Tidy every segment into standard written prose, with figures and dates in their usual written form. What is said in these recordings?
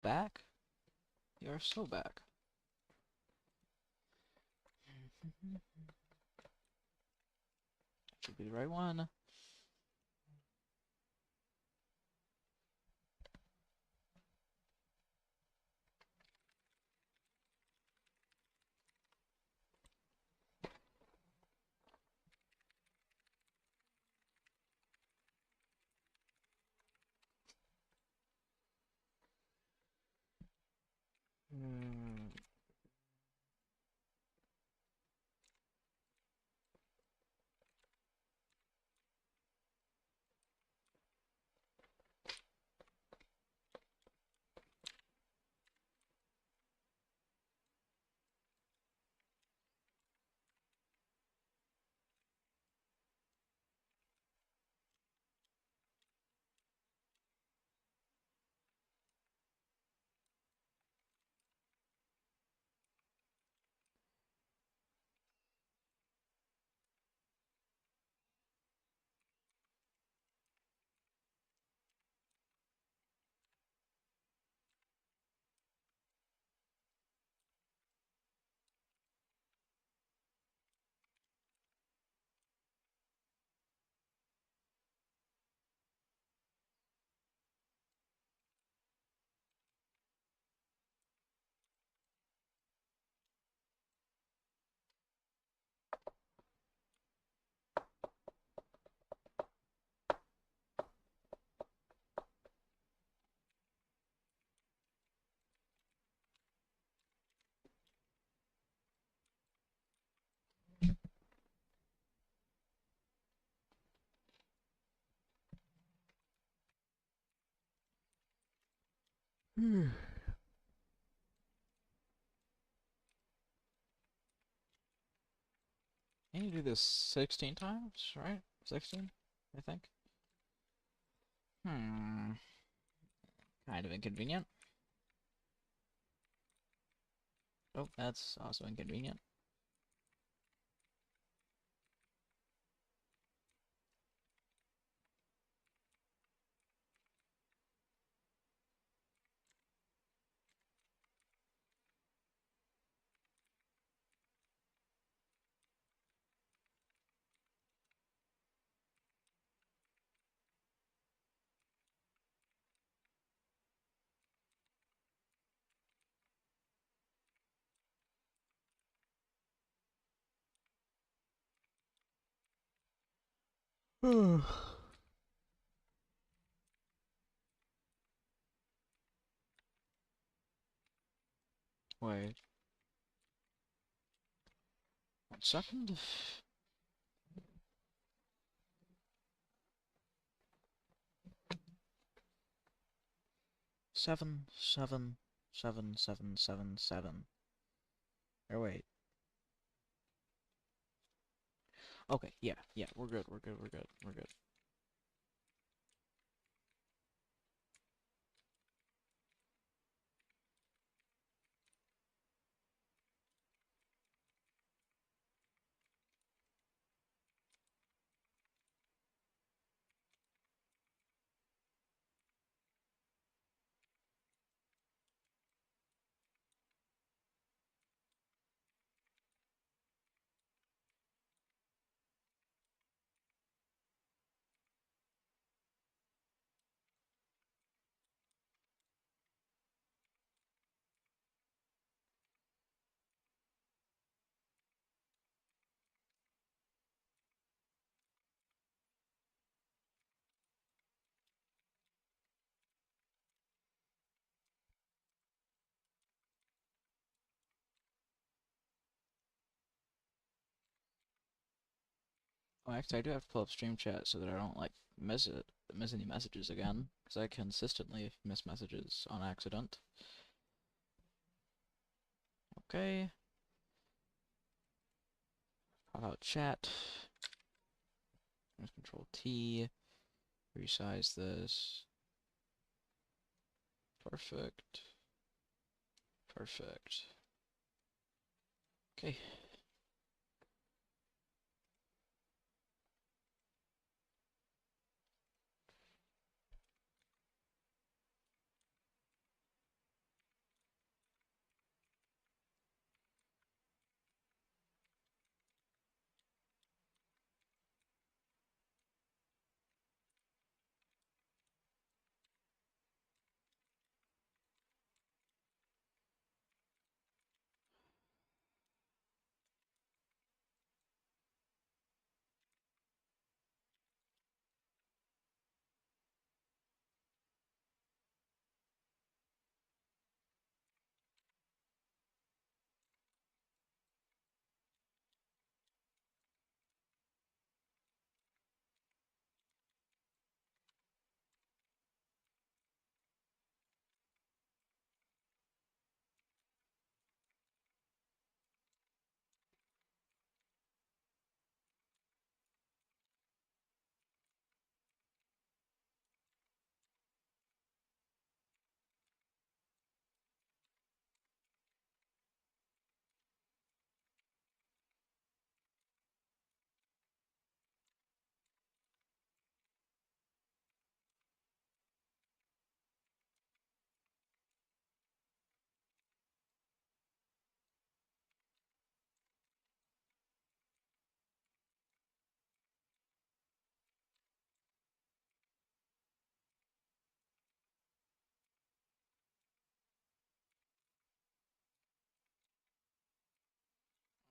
Back? You are so back. Should be the right one. Hmm. You need to do this 16 times, right? 16, I think. Hmm. Kind of inconvenient. Oh, that's also inconvenient. Wait. 1 second. 7, 7, 7, 7, 7. Or wait. Okay, yeah, we're good, we're good, we're good, we're good. Oh, actually, I do have to pull up stream chat so that I don't, like, miss any messages again, because I consistently miss messages on accident. Okay. Pop out chat. Press Control T. Resize this. Perfect. Perfect. Okay.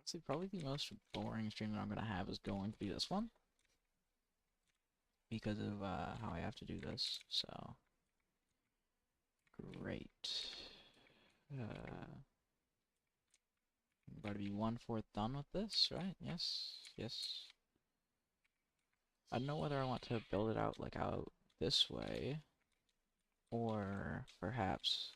See, probably the most boring stream that I'm gonna have is going to be this one. Because of how I have to do this, so great. I'm about to be 1/4 done with this, right? Yes, yes. I don't know whether I want to build it out like out this way, or perhaps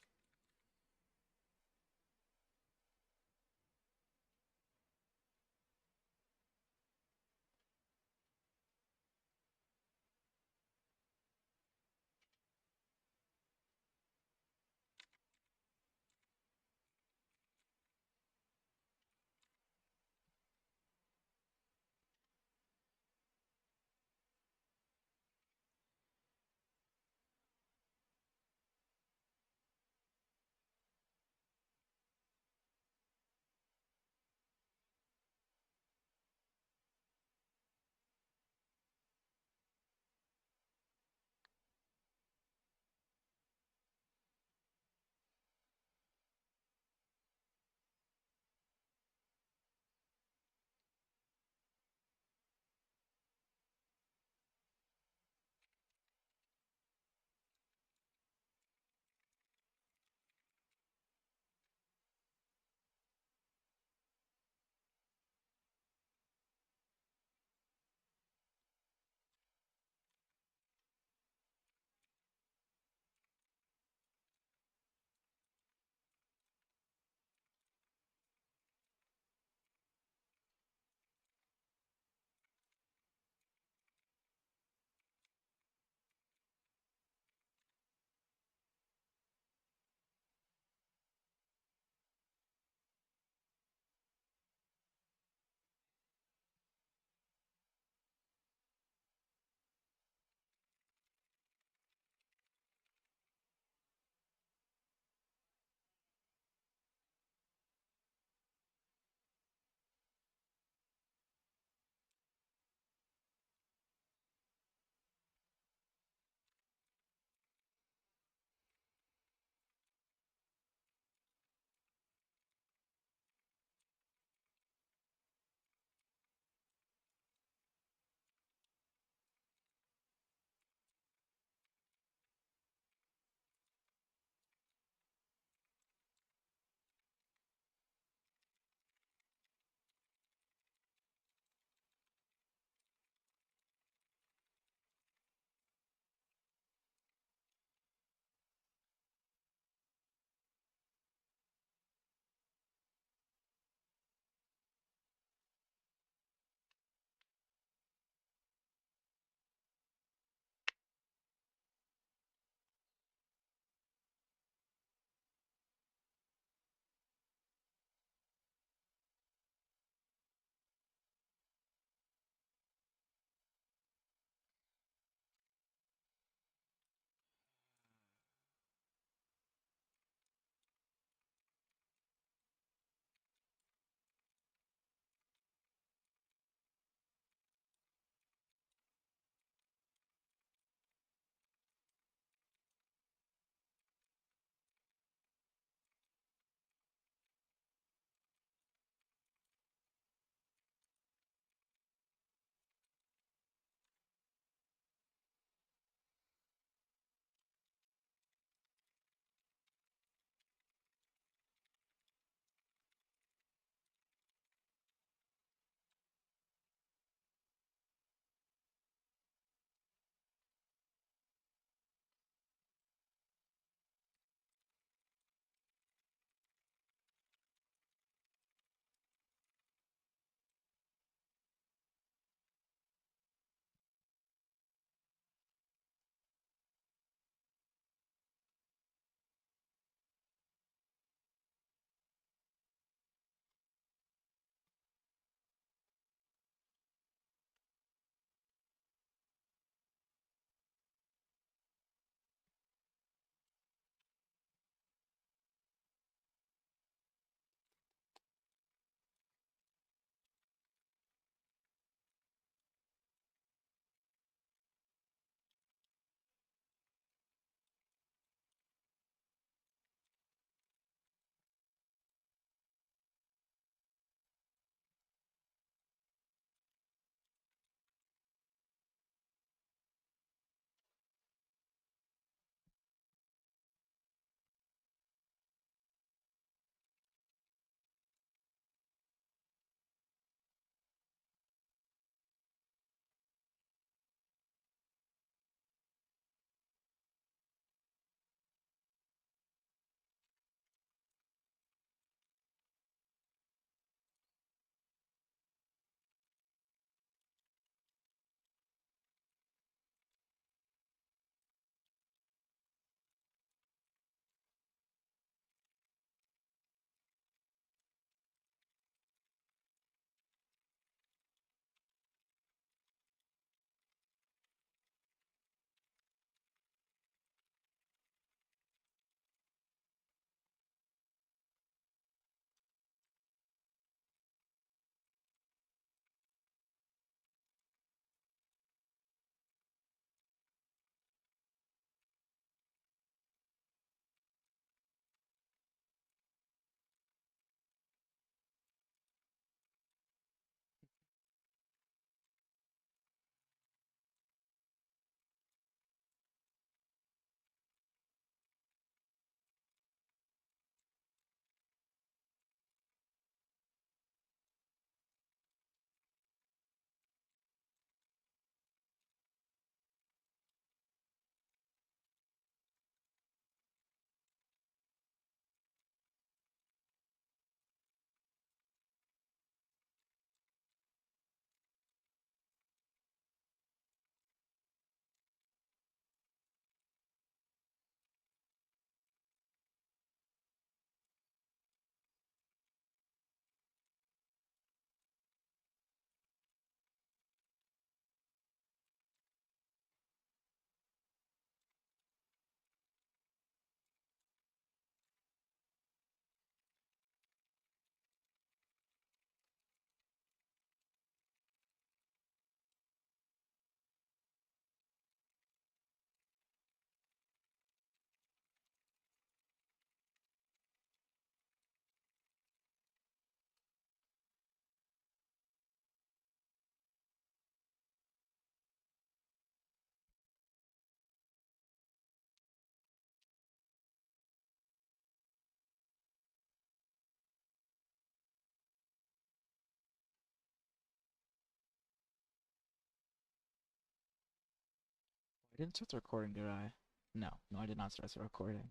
didn't start the recording, did I? No, I did not start the recording.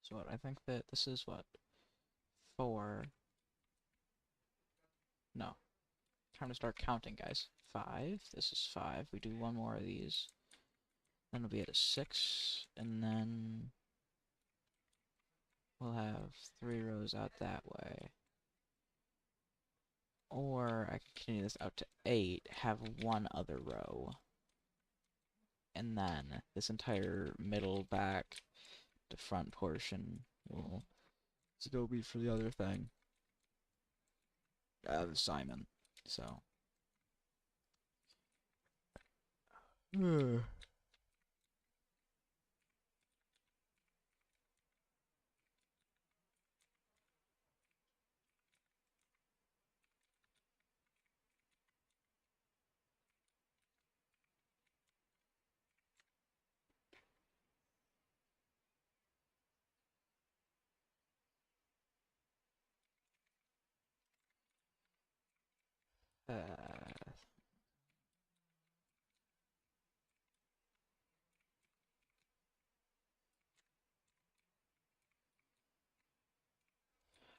So what, I think that this is what? 4. No. Time to start counting, guys. 5. This is 5. We do one more of these. Then it'll be at a 6. And then we'll have 3 rows out that way. Or I can continue this out to 8, have one other row. And then this entire middle, back, to front portion will still be for the other thing. Simon. So.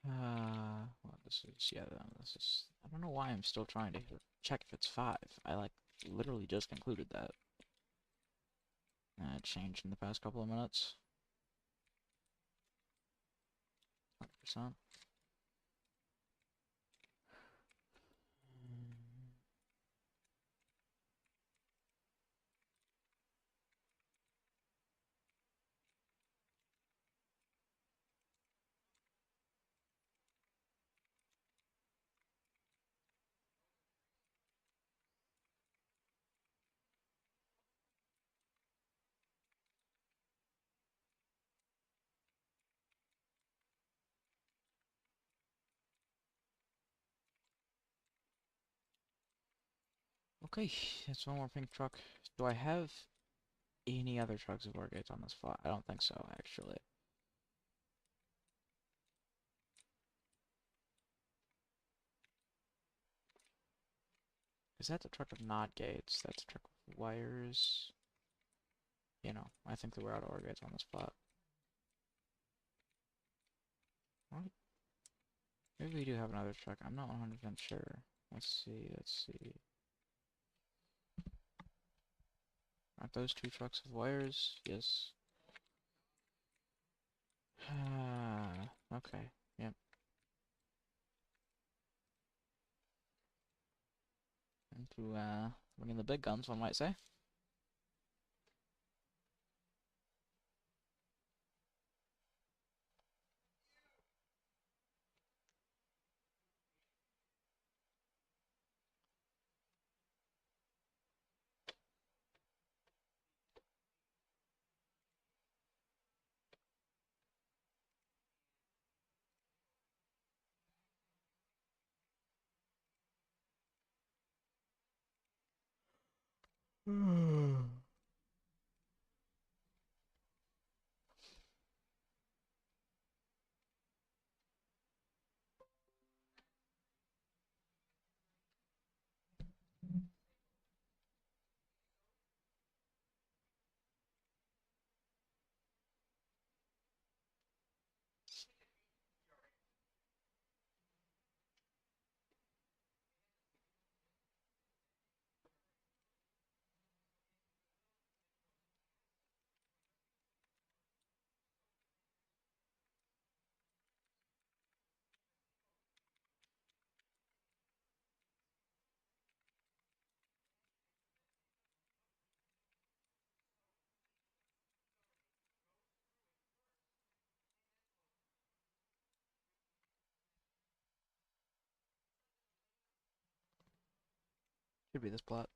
Well, this is, yeah, this is, I don't know why I'm still trying to check if it's 5. I, like, literally just concluded that. It changed in the past couple of minutes. 100%. Okay, that's one more pink truck. Do I have any other trucks of gates on this plot? I don't think so, actually. Is that the truck of not gates? That's a truck with wires. You know, I think there were out gates on this plot. What? Maybe we do have another truck. I'm not 100% sure. Let's see. Aren't those 2 trucks with wires? Yes. Okay. Yep. Into, bringing the big guns, one might say. Should be this plot.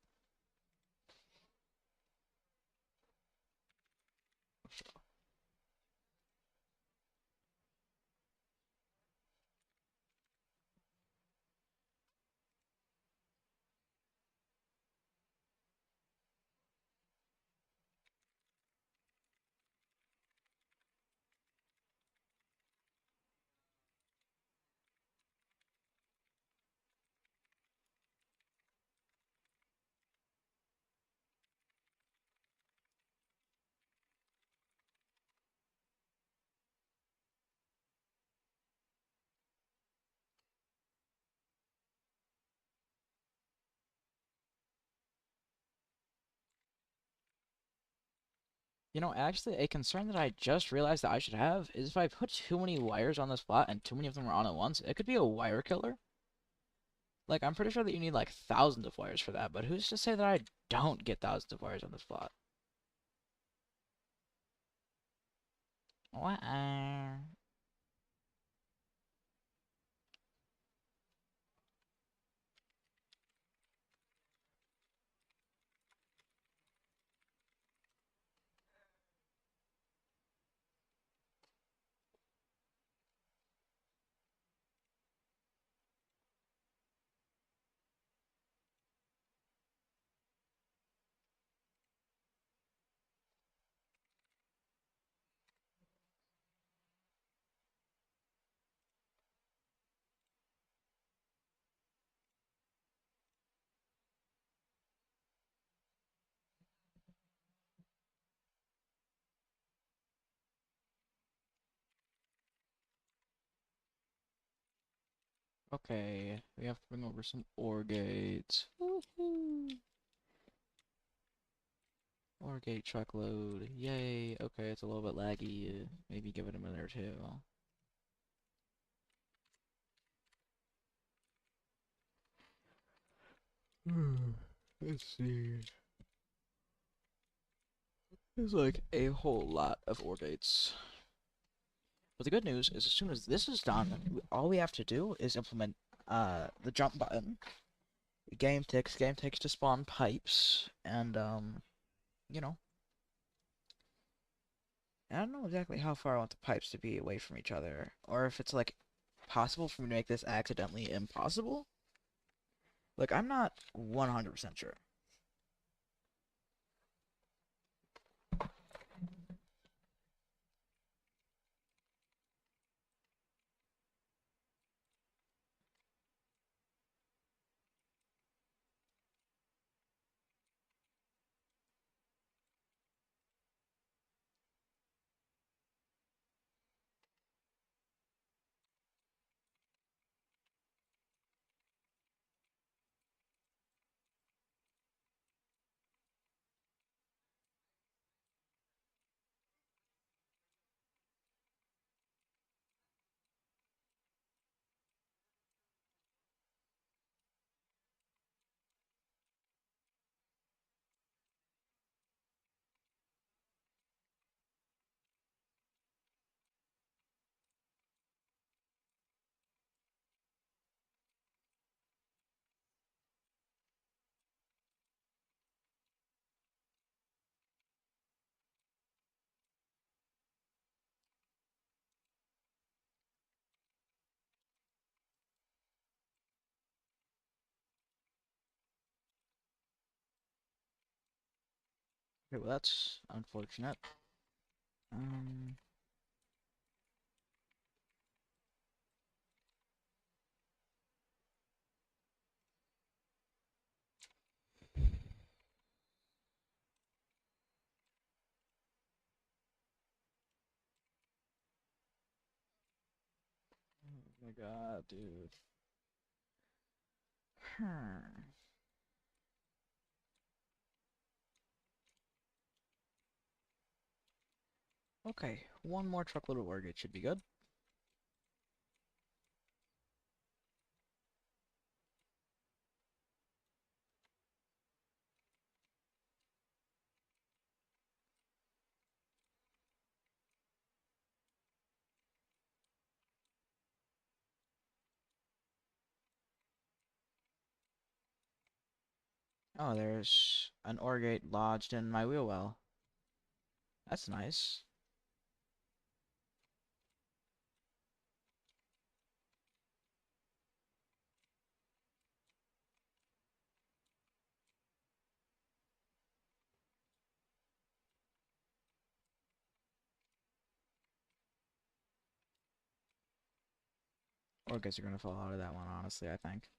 You know, actually, a concern that I just realized that I should have is if I put too many wires on this plot and too many of them are on at once, it could be a wire killer. Like, I'm pretty sure that you need, like, thousands of wires for that, but who's to say that I don't get thousands of wires on this plot? What? Okay, we have to bring over some ore gates. Woohoo! Ore gate truckload. Yay. Okay, it's a little bit laggy. Maybe give it a minute or two. Let's see. There's like a whole lot of ore gates. But the good news is as soon as this is done, all we have to do is implement the jump button. Game ticks to spawn pipes, and you know, I don't know exactly how far I want the pipes to be away from each other, or if it's like possible for me to make this accidentally impossible. Like, I'm not 100% sure. Okay, well that's unfortunate. Um, oh my god, dude. Hmm. Okay, one more truckload of ore gate should be good. Oh, there's an ore gate lodged in my wheel well. That's nice. Ore gates are gonna fall out of that one, honestly, I think.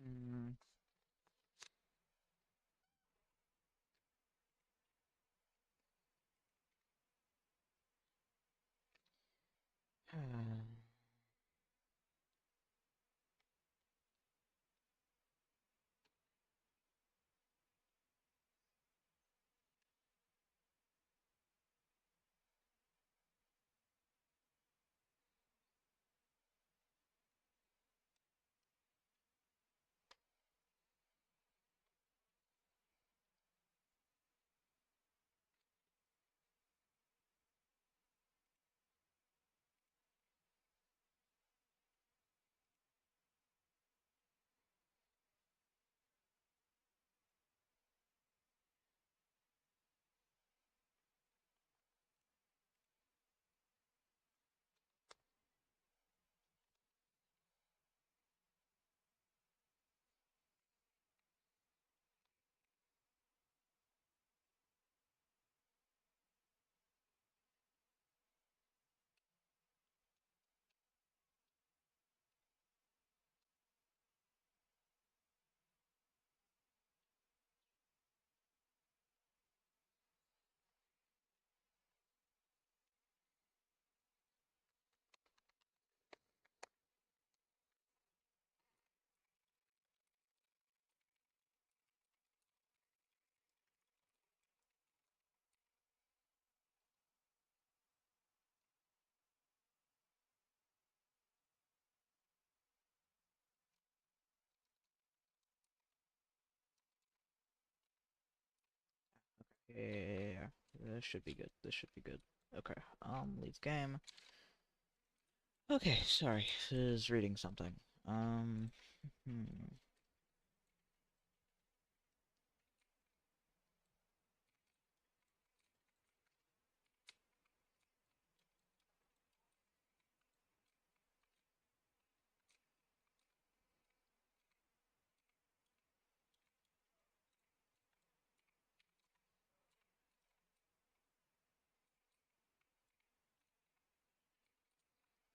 Hmm. Yeah, this should be good. This should be good. Okay, leads game. Okay, sorry, is reading something. Hmm.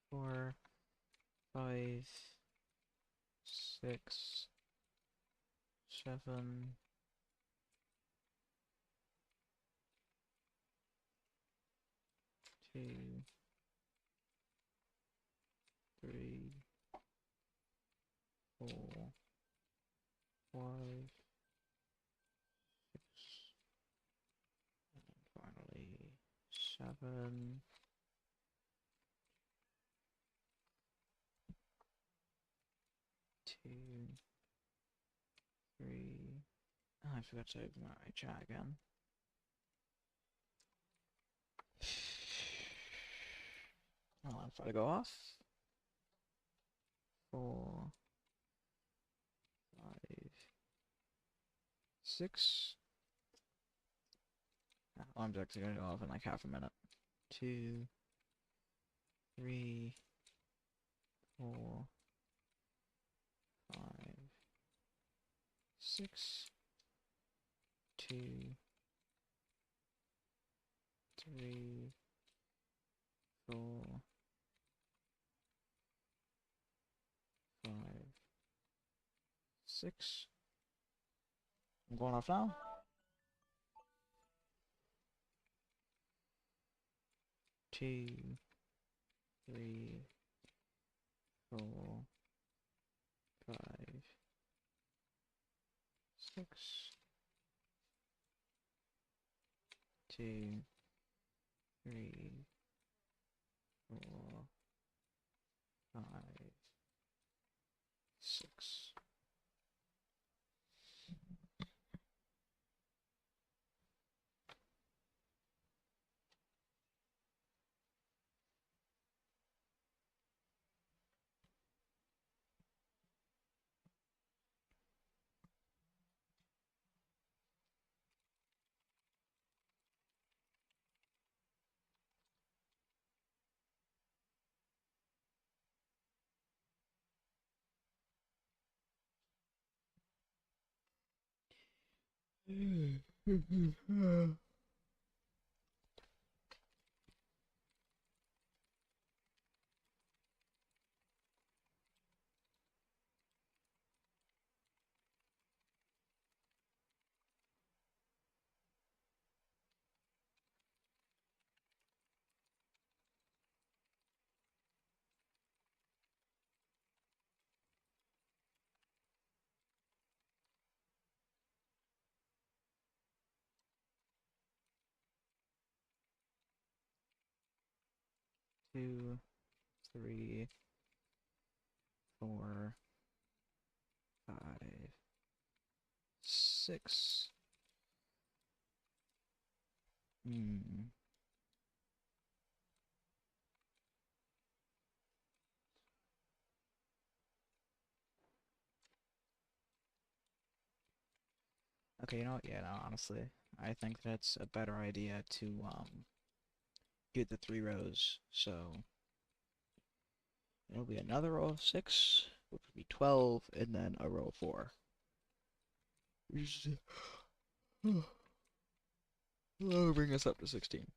4, 5, 6, 7, 2, 3, 4, 5, 6, and finally 7. 2, 3. Oh, I forgot to open my chat again. Hold on, if I go off. 4, 5, 6. Alarm's actually gonna go off in like half a minute. 2, 3, 4, 5, 6, 2, 3, 4, 5, 6. I'm going off now. 2, 3, 4, 5, 6, 2, 3, 4, 5, 6. 2, 3, 4, 5, 6. Okay, you know what? Yeah, no, honestly, I think that's a better idea to get the 3 rows. So it'll be another row of 6, which would be 12, and then a row of 4. That'll bring us up to 16.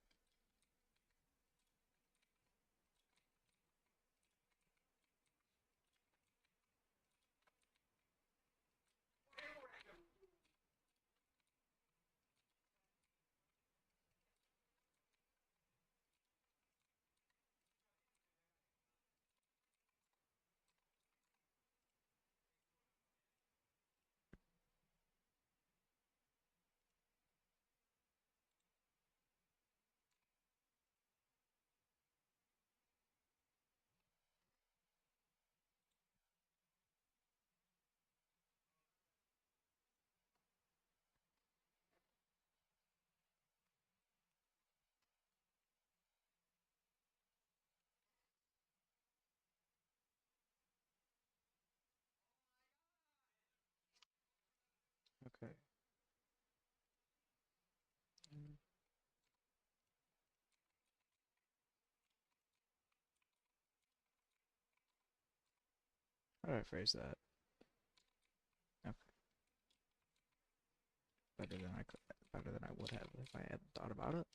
Okay. How do I phrase that? Okay. Better than I would have if I hadn't thought about it.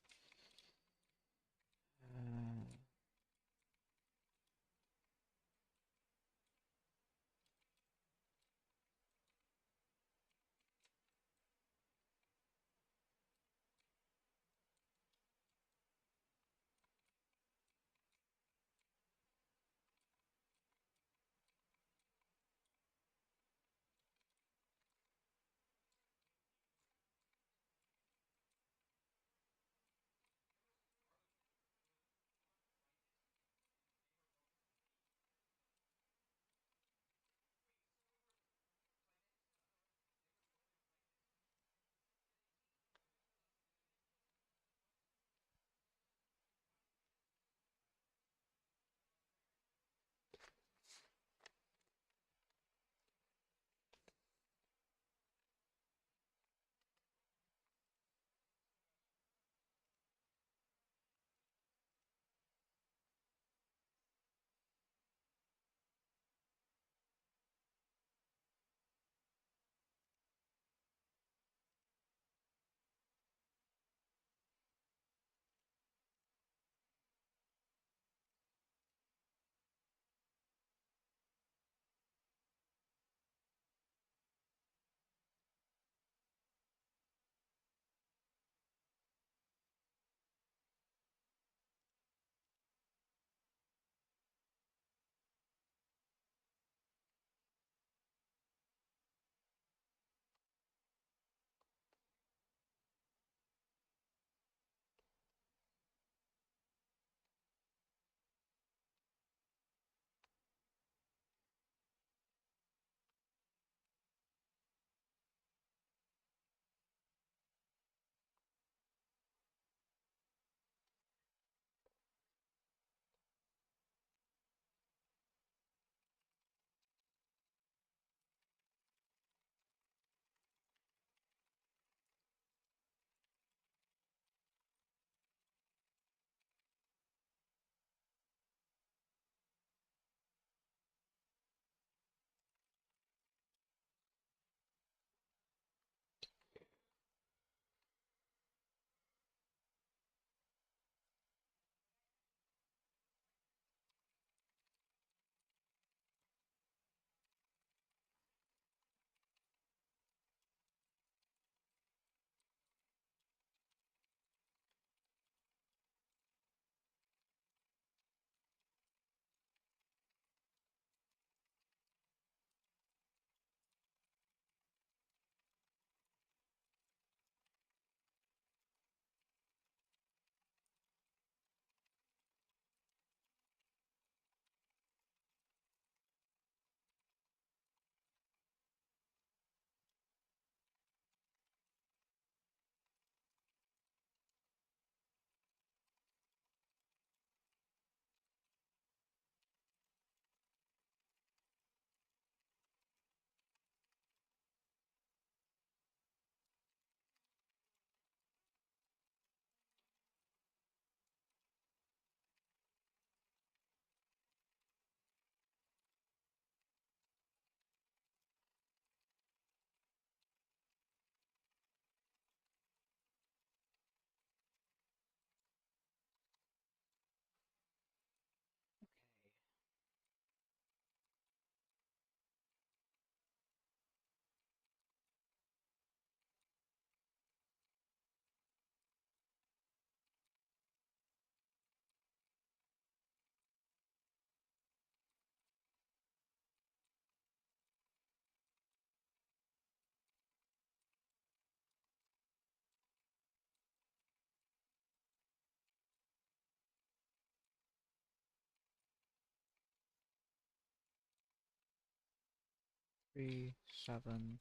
3, 7.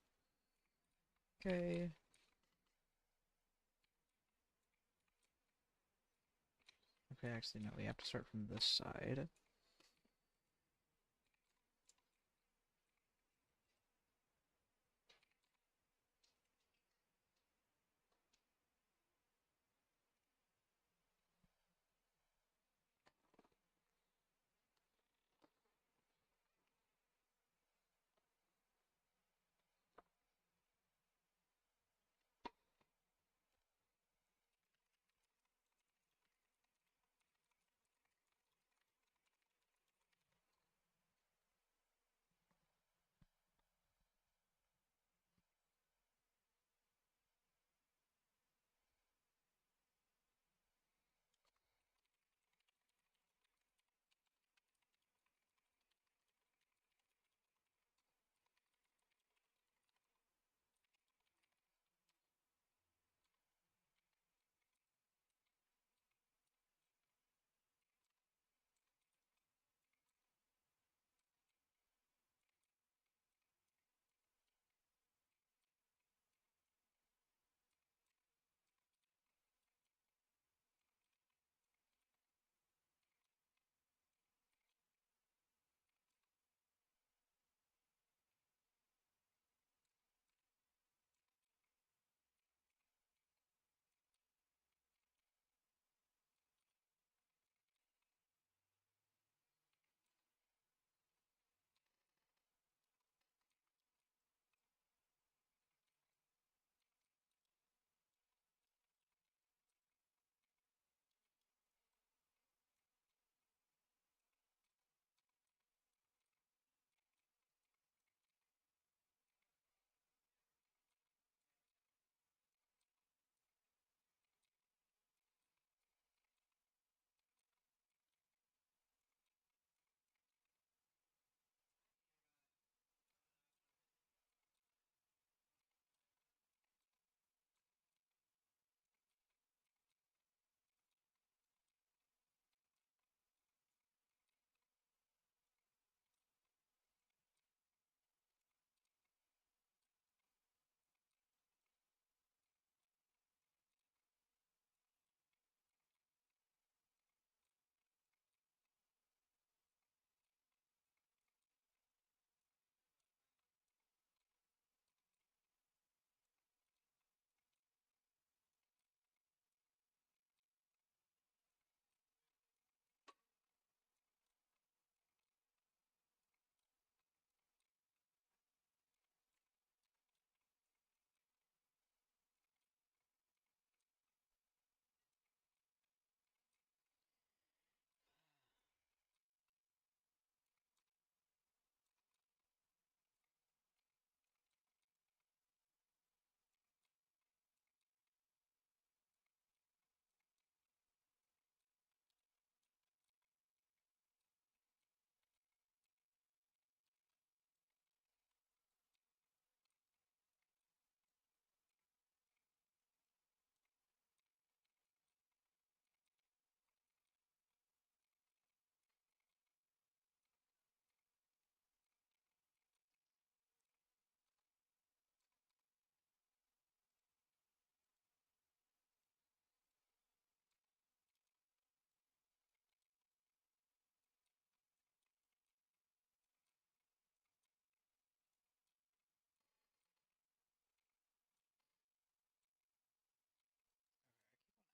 Okay. Okay, actually, no, we have to start from this side.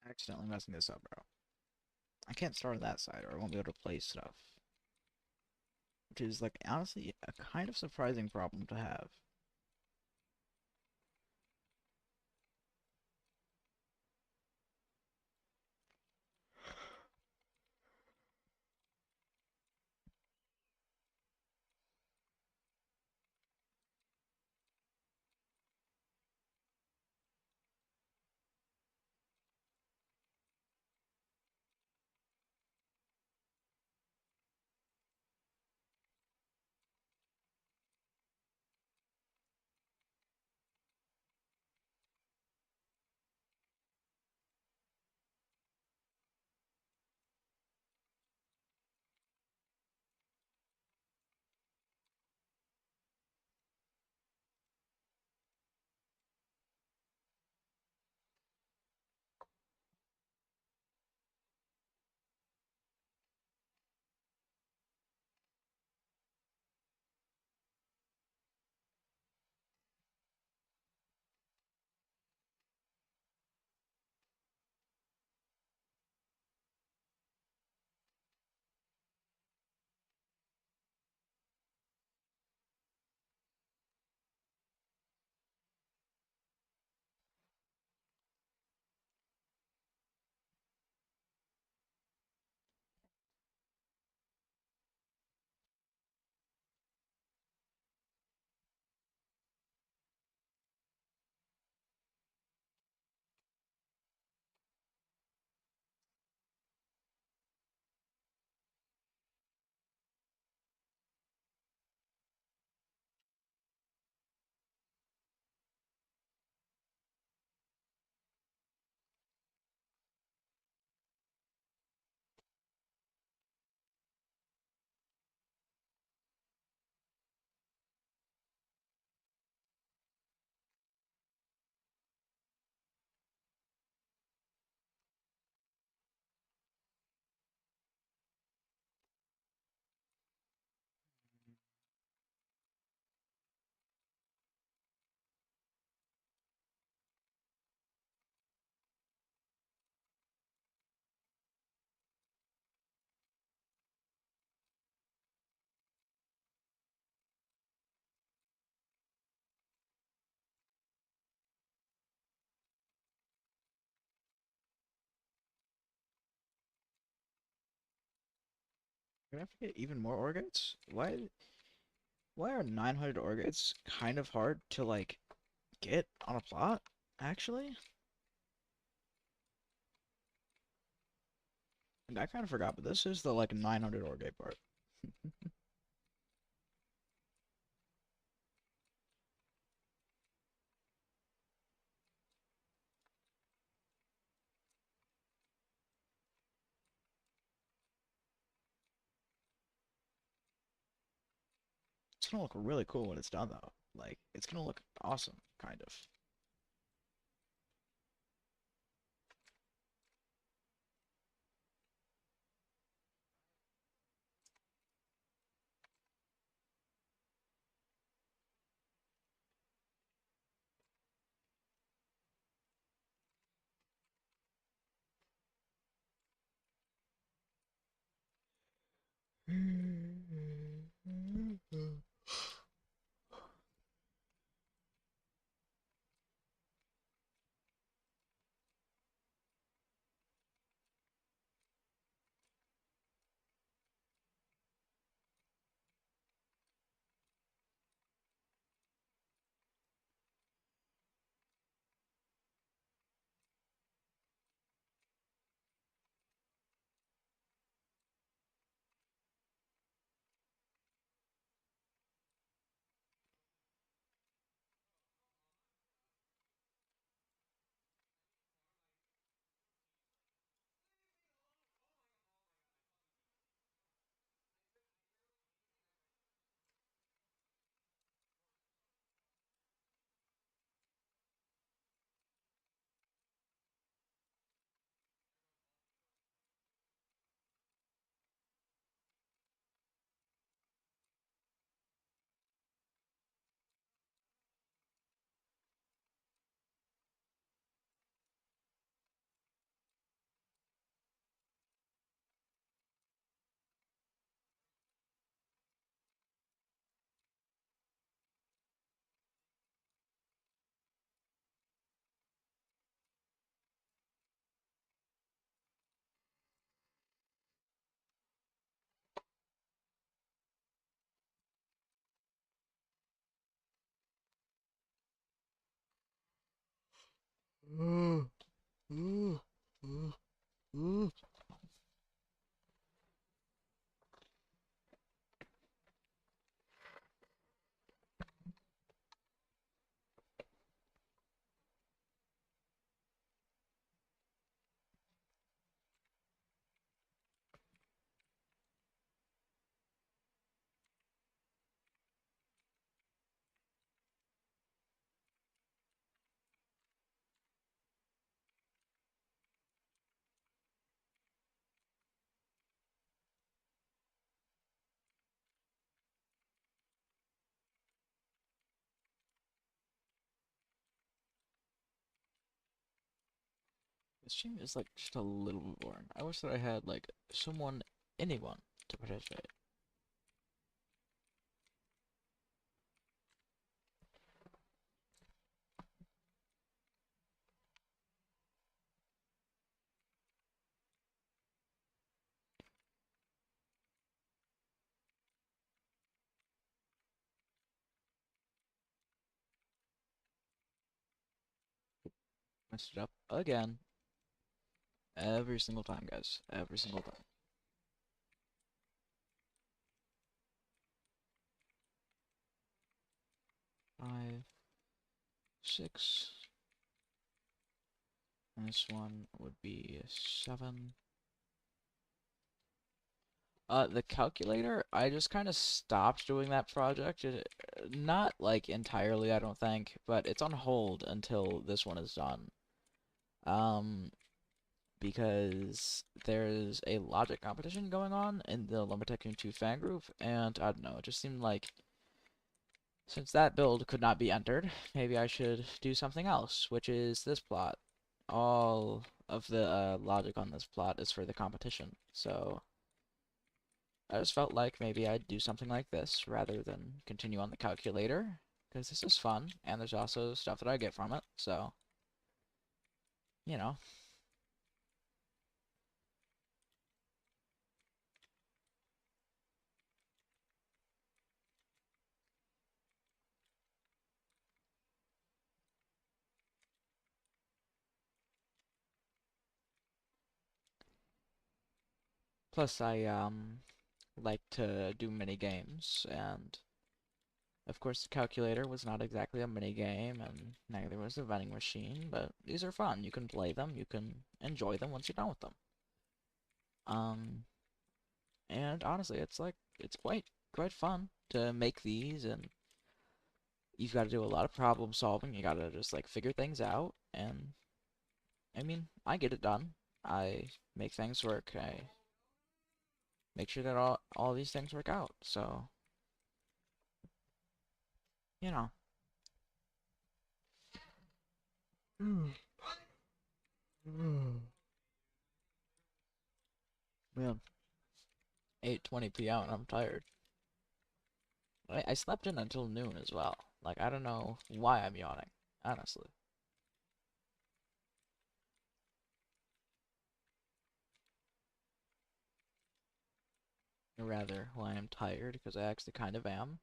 Accidentally messing this up, bro. I can't start on that side or I won't be able to play stuff. Which is, like, honestly, a kind of surprising problem to have. We're gonna have to get even more ore gates? Why are 900 ore gates kind of hard to, like, get on a plot, actually? And I kind of forgot, but this is the, like, 900 ore gate part. It's gonna look really cool when it's done, though. Like, it's gonna look awesome, kind of. This stream is, like, just a little bit boring. I wish that I had, like, anyone to participate. Messed it up again. Every single time, guys. Every single time. 5, 6. And this one would be 7. The calculator, I just kind of stopped doing that project. Not, like, entirely, I don't think, but it's on hold until this one is done. Because there's a logic competition going on in the Lumber Tycoon 2 fan group, and I don't know, it just seemed like since that build could not be entered, maybe I should do something else, which is this plot. All of the logic on this plot is for the competition, so I just felt like maybe I'd do something like this rather than continue on the calculator, because this is fun, and there's also stuff that I get from it, so, you know. Plus, I like to do mini games, and of course, the calculator was not exactly a mini game, and neither was the vending machine. But these are fun. You can play them. You can enjoy them once you're done with them. Um, and honestly, it's quite fun to make these, and you've got to do a lot of problem solving. You got to just like figure things out, and I mean, I get it done. I make things work. I make sure that all these things work out. So, you know. Man, 8:20 p.m. and I'm tired. I slept in until noon as well. Like, I don't know why I'm yawning, honestly. Or rather, why I'm tired, because I actually kind of am.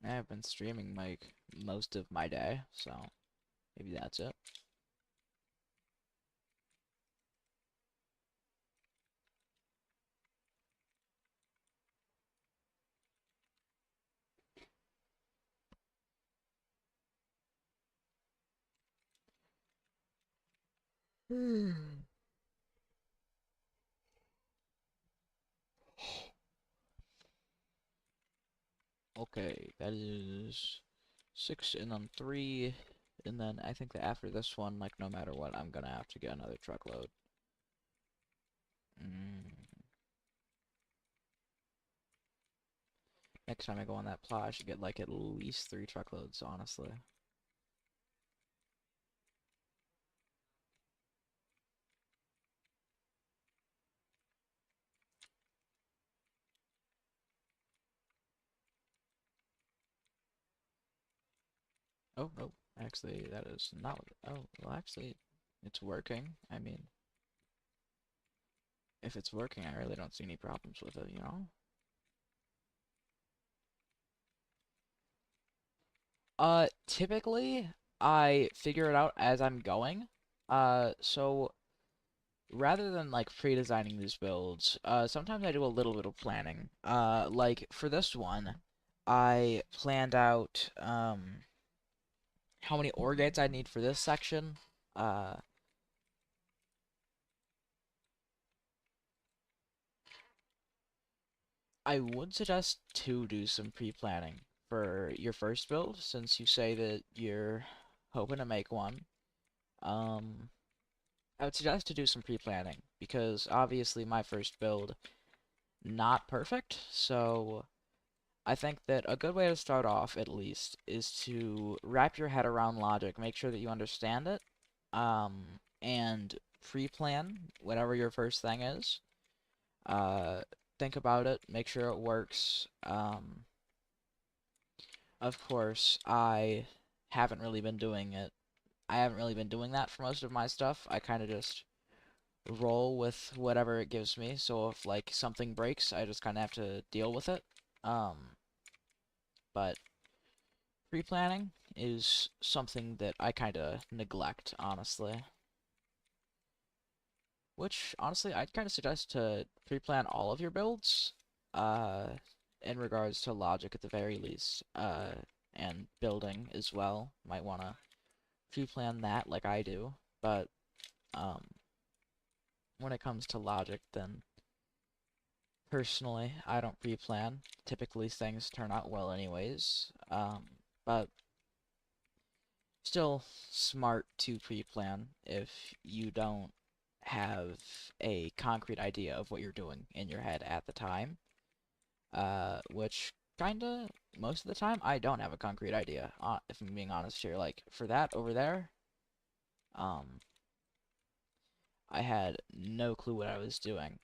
I have been streaming like most of my day, so maybe that's it. Okay, that is 6 and then 3, and then I think that after this one, like no matter what, I'm gonna have to get another truckload. Mm. Next time I go on that plow, I should get like at least 3 truckloads, honestly. Oh, no, actually, that is not what, oh, well, actually, it's working. I mean, if it's working, I really don't see any problems with it, you know? Typically, I figure it out as I'm going. So rather than like pre-designing these builds, sometimes I do a little bit of planning. Like for this one, I planned out how many ore gates I need for this section. Uh, I would suggest to do some pre-planning for your first build, since you say that you're hoping to make one. Um, I would suggest to do some pre-planning, because obviously my first build, not perfect, so I think that a good way to start off, at least, is to wrap your head around logic, make sure that you understand it, and pre-plan whatever your first thing is. Uh, think about it, make sure it works. Of course, haven't really been doing it. I haven't really been doing that for most of my stuff. I kind of just roll with whatever it gives me. So if like something breaks, I just kind of have to deal with it. Um, but pre-planning is something that I kind of neglect, honestly. Which honestly, I'd kind of suggest to pre-plan all of your builds, uh, in regards to logic at the very least, and building as well. Might want to pre-plan that like I do, but um, when it comes to logic, then personally, I don't pre-plan. Typically, things turn out well anyways. But still smart to pre-plan if you don't have a concrete idea of what you're doing in your head at the time. Which kinda most of the time I don't have a concrete idea. If I'm being honest here, like for that over there, um, I had no clue what I was doing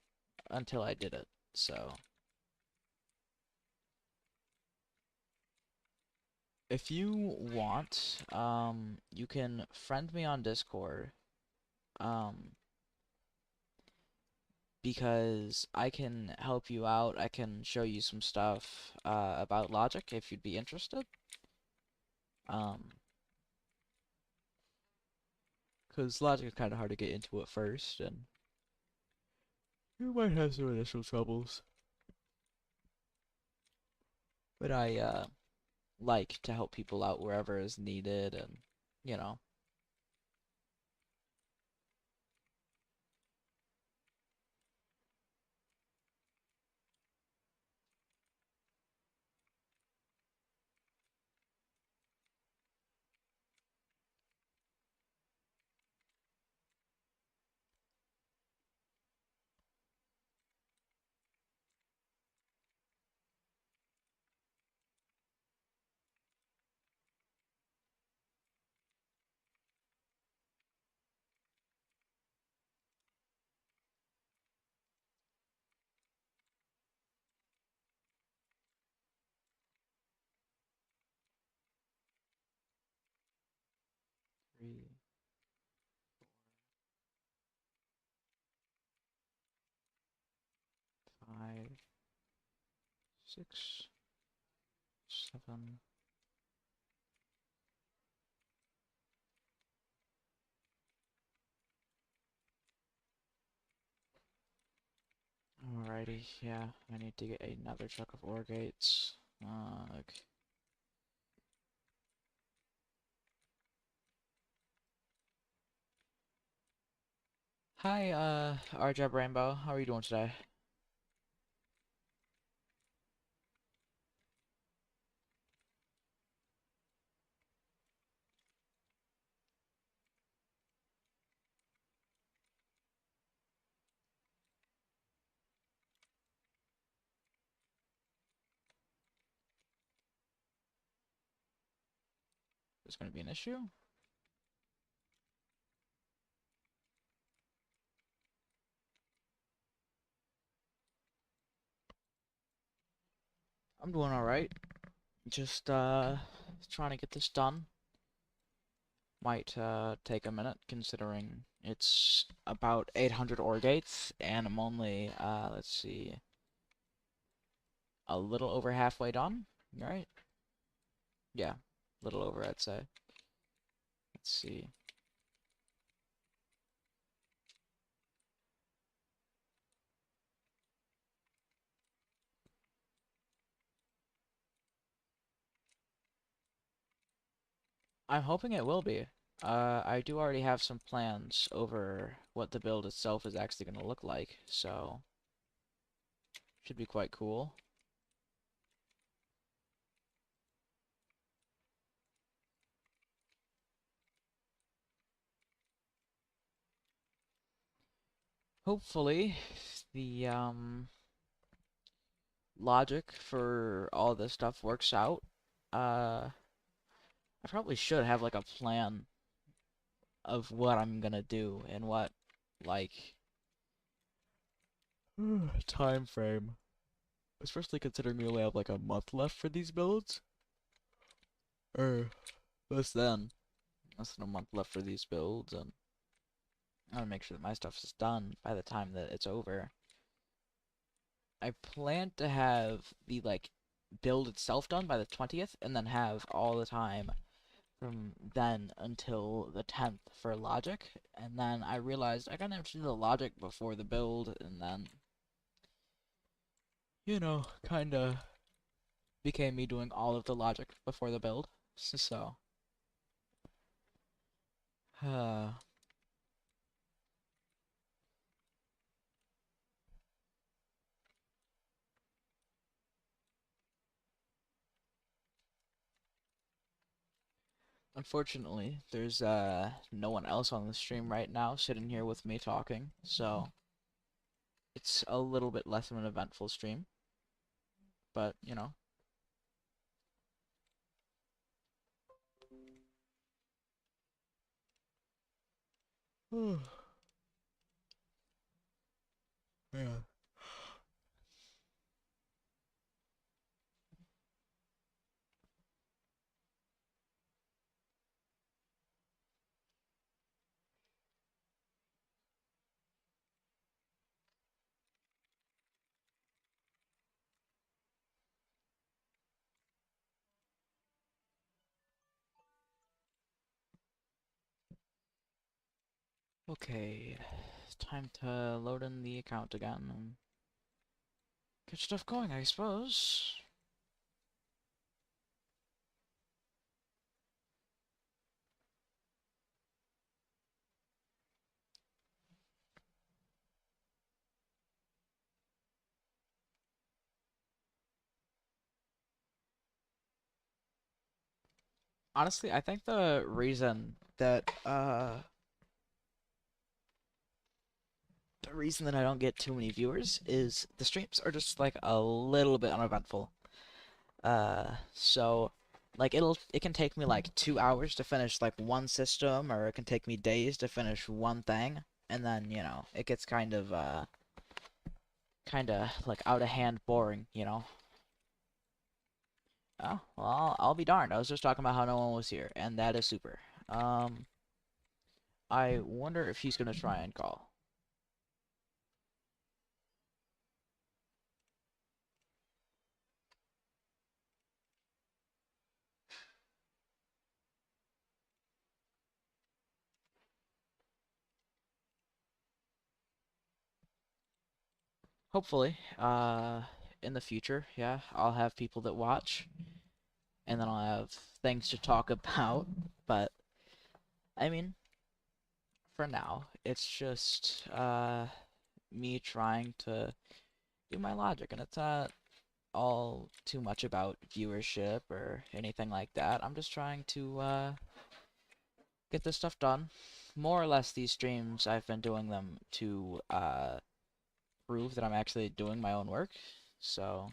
until I did it. So if you want, you can friend me on Discord, um, because I can help you out. I can show you some stuff about logic if you'd be interested. Um, Because logic is kind of hard to get into at first, and you might have some initial troubles. But I like to help people out wherever is needed, and you know. 3, 5, 6, 7. Alrighty, yeah, I need to get another truck of ore gates. Okay. Hi, RJ Rainbow. How are you doing today? There's gonna be an issue? I'm doing alright. Just, trying to get this done. Might, take a minute, considering it's about 800 ore gates, and I'm only, let's see, a little over halfway done, right? Yeah, a little over, I'd say. Let's see. I'm hoping it will be. I do already have some plans over what the build itself is actually going to look like, so should be quite cool. Hopefully, the logic for all this stuff works out. I probably should have like a plan of what I'm gonna do and what like time frame. Especially considering we only have like a month left for these builds. Or less than. Less than a month left for these builds, and I want to make sure that my stuff is done by the time that it's over. I plan to have the like build itself done by the 20th, and then have all the time from then until the 10th for logic. And then I realized I gotta do the logic before the build, and then kinda became me doing all of the logic before the build. So, uh, unfortunately, there's no one else on the stream right now sitting here with me talking, so it's a little bit less of an eventful stream, but yeah. Okay, it's time to load in the account again and get stuff going, I suppose. Honestly, I think the reason that I don't get too many viewers is the streams are just like a little bit uneventful. So like it can take me like 2 hours to finish like one system, or it can take me days to finish one thing, and then it gets kind of like out of hand boring. Oh, well, I'll be darned. I was just talking about how no one was here, and that is super. Um, I wonder if he's gonna try and call. Hopefully, in the future, yeah, I'll have people that watch, and then I'll have things to talk about. But I mean, for now, it's just me trying to do my logic, and it's not all too much about viewership or anything like that. I'm just trying to get this stuff done. More or less, these streams, I've been doing them to prove that I'm actually doing my own work. So,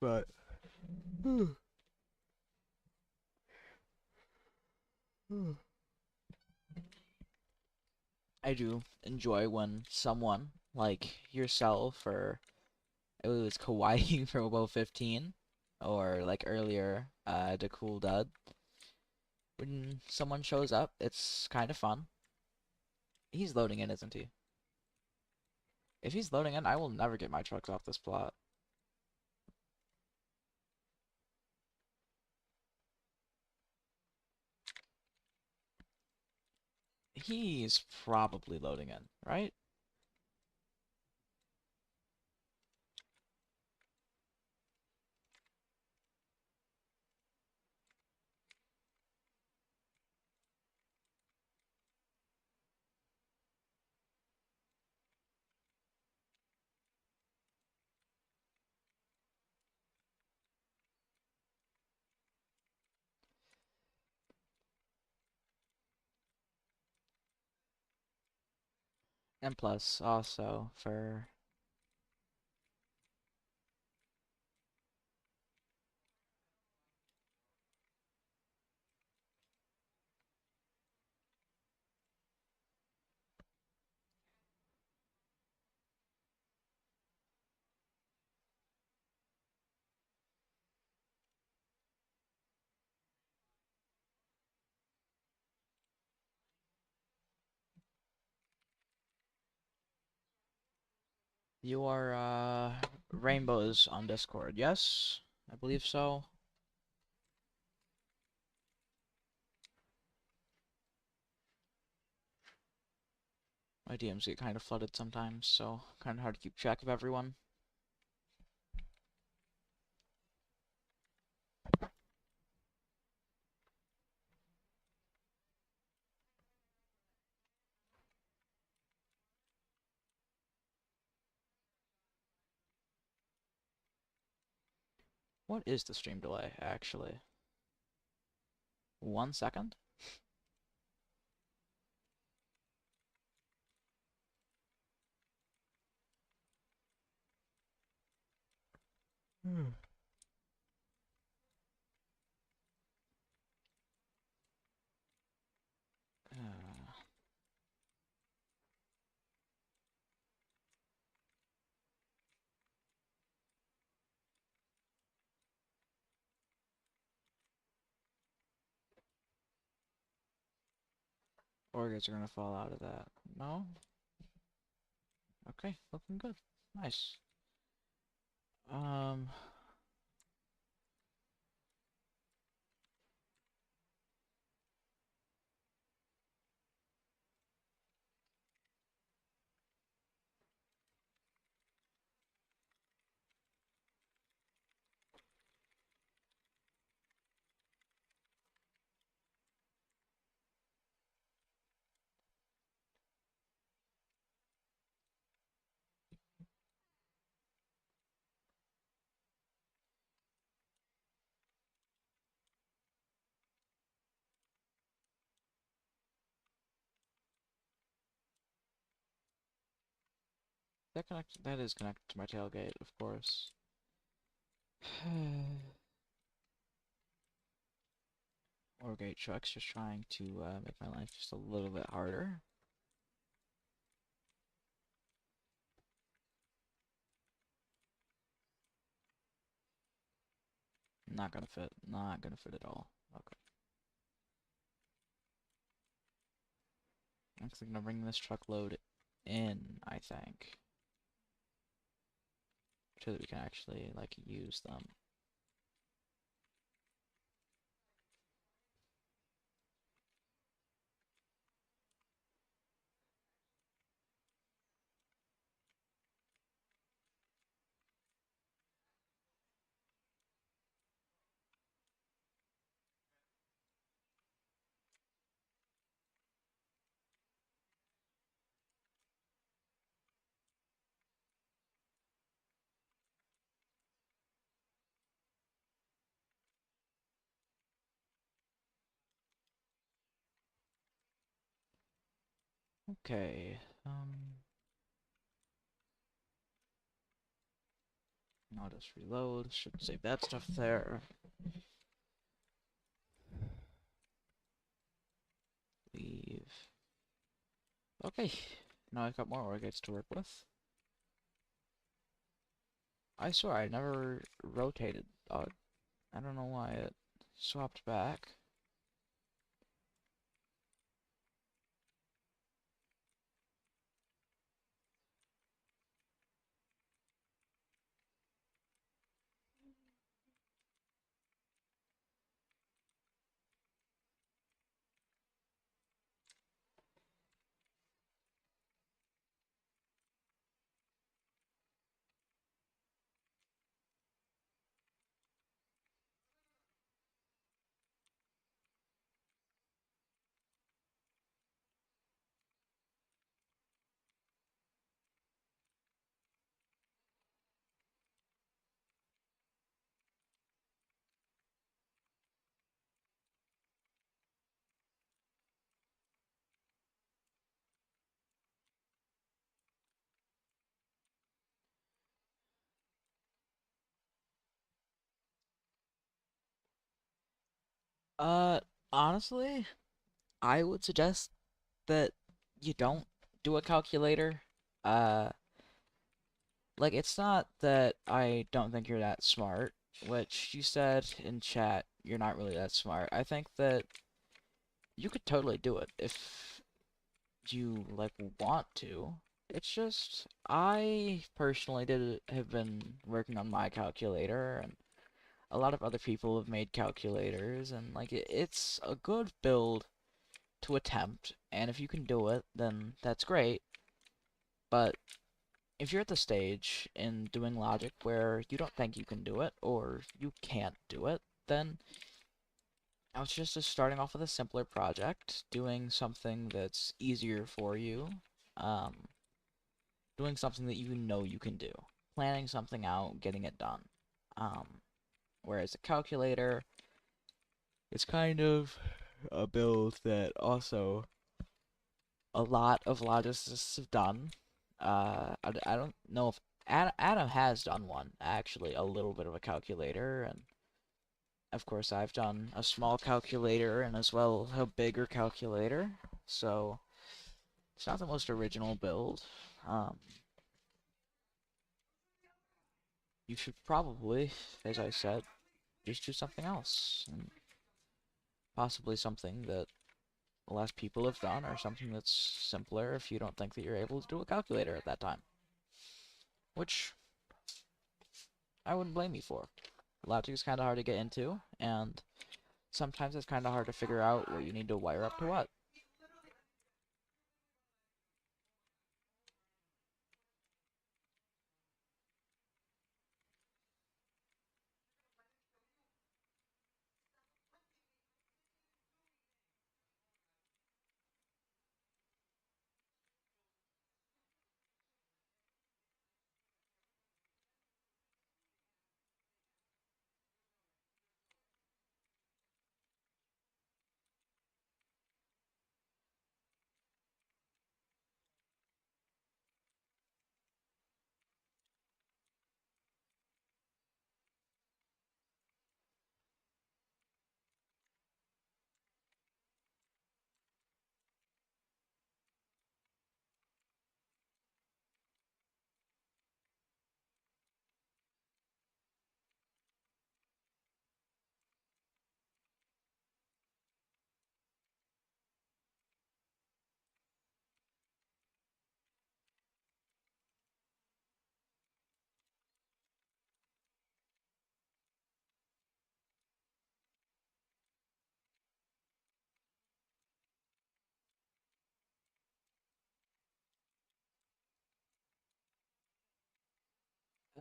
but I do enjoy when someone like yourself, or it was Kawaii Robo 15, or like earlier, the Cool Dud, when someone shows up, it's kind of fun. He's loading in, isn't he? If he's loading in, I will never get my trucks off this plot. He's probably loading in, right? And plus, also, for... You are, Rainbows on Discord, yes? I believe so. My DMs get kind of flooded sometimes, so kind of hard to keep track of everyone. What is the stream delay, actually? 1 second? Hmm. Organs are gonna fall out of that. No? Okay, looking good. Nice. Um, That is connected to my tailgate, of course. Or gate trucks, just trying to make my life just a little bit harder. Not gonna fit. Not gonna fit at all. Okay. I'm actually gonna bring this truckload in, I think. So that we can actually, like, use them. Okay. I'll just reload. Should save that stuff there. Leave. Okay. Now I've got more orgates to work with. I swear I never rotated. I don't know why it swapped back. Uh, honestly, I would suggest that you don't do a calculator. Uh, like, it's not that I don't think you're that smart, which you said in chat you're not really that smart. I think that you could totally do it if you, like, want to. It's just, I personally have been working on my calculator, and a lot of other people have made calculators, and, like, it's a good build to attempt, and if you can do it, then that's great. But if you're at the stage in doing logic where you don't think you can do it, or you can't do it, then I was just starting off with a simpler project, doing something that's easier for you, um, doing something that you know you can do, planning something out, getting it done. Um, Whereas a calculator, it's kind of a build that also a lot of logicists have done. I don't know if Adam has done one, actually, a little bit of a calculator, and of course I've done a small calculator and as well a bigger calculator, so it's not the most original build. Um, you should probably, as I said, just do something else, and possibly something that less people have done, or something that's simpler if you don't think that you're able to do a calculator at that time. Which I wouldn't blame you for. Logic is kind of hard to get into, and sometimes it's kind of hard to figure out what you need to wire up to what.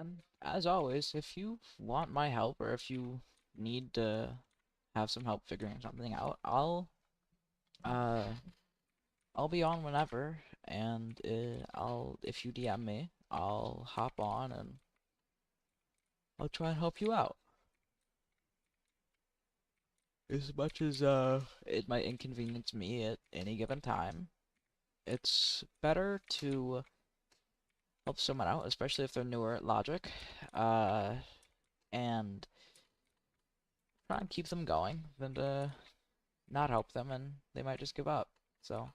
And as always, if you want my help or if you need to have some help figuring something out, uh I'll be on whenever, and if you DM me, I'll hop on and I'll try and help you out. As much as it might inconvenience me at any given time, it's better to help someone out, especially if they're newer at Logic, and try and keep them going than to not help them and they might just give up. So,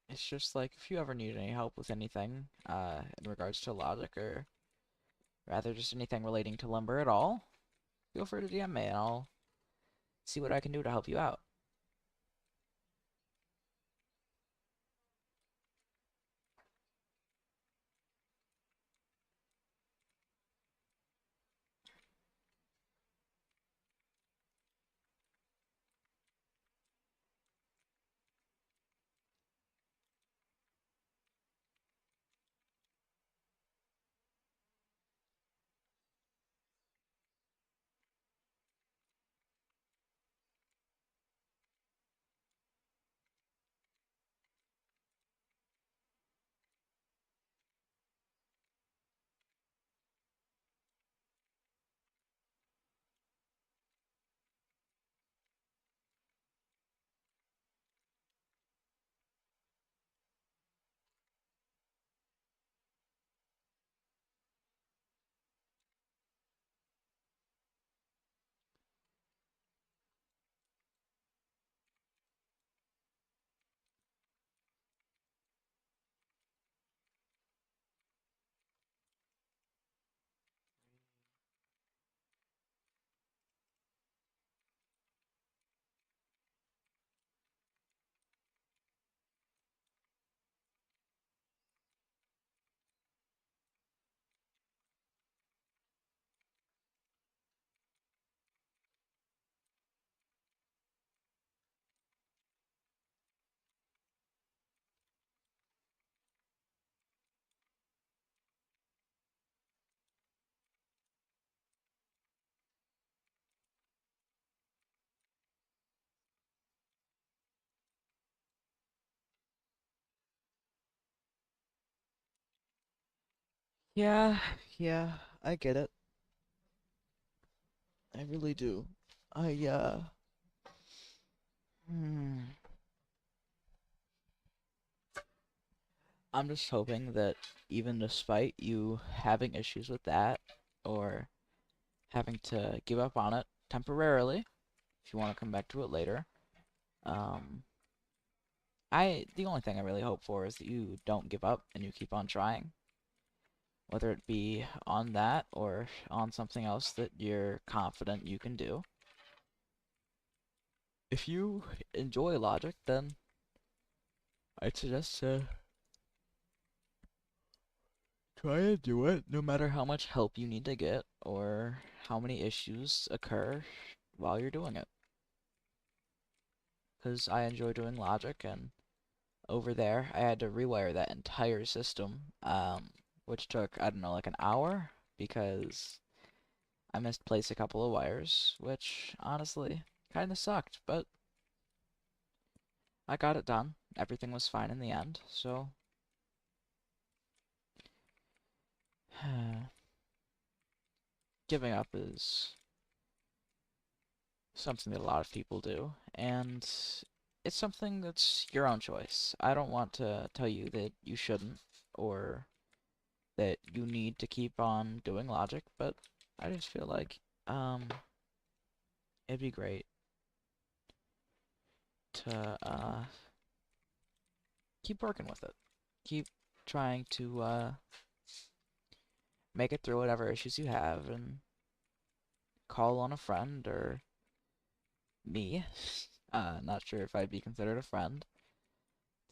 it's just like if you ever need any help with anything, in regards to Logic or rather just anything relating to lumber at all, feel free to DM me and I'll see what I can do to help you out. Yeah, yeah, I get it. I really do. I, hmm, I'm just hoping that even despite you having issues with that, or having to give up on it temporarily, if you want to come back to it later, um, the only thing I really hope for is that you don't give up and you keep on trying, whether it be on that or on something else that you're confident you can do. If you enjoy Logic, then I'd suggest to try and do it, no matter how much help you need to get or how many issues occur while you're doing it. Because I enjoy doing Logic, and over there, I had to rewire that entire system, which took, I don't know, like an hour, because I misplaced a couple of wires, which honestly kind of sucked, but I got it done. Everything was fine in the end, so giving up is something that a lot of people do, and it's something that's your own choice. I don't want to tell you that you shouldn't or that you need to keep on doing Logic, but I just feel like it'd be great to keep working with it. Keep trying to make it through whatever issues you have and call on a friend or me. Not sure if I'd be considered a friend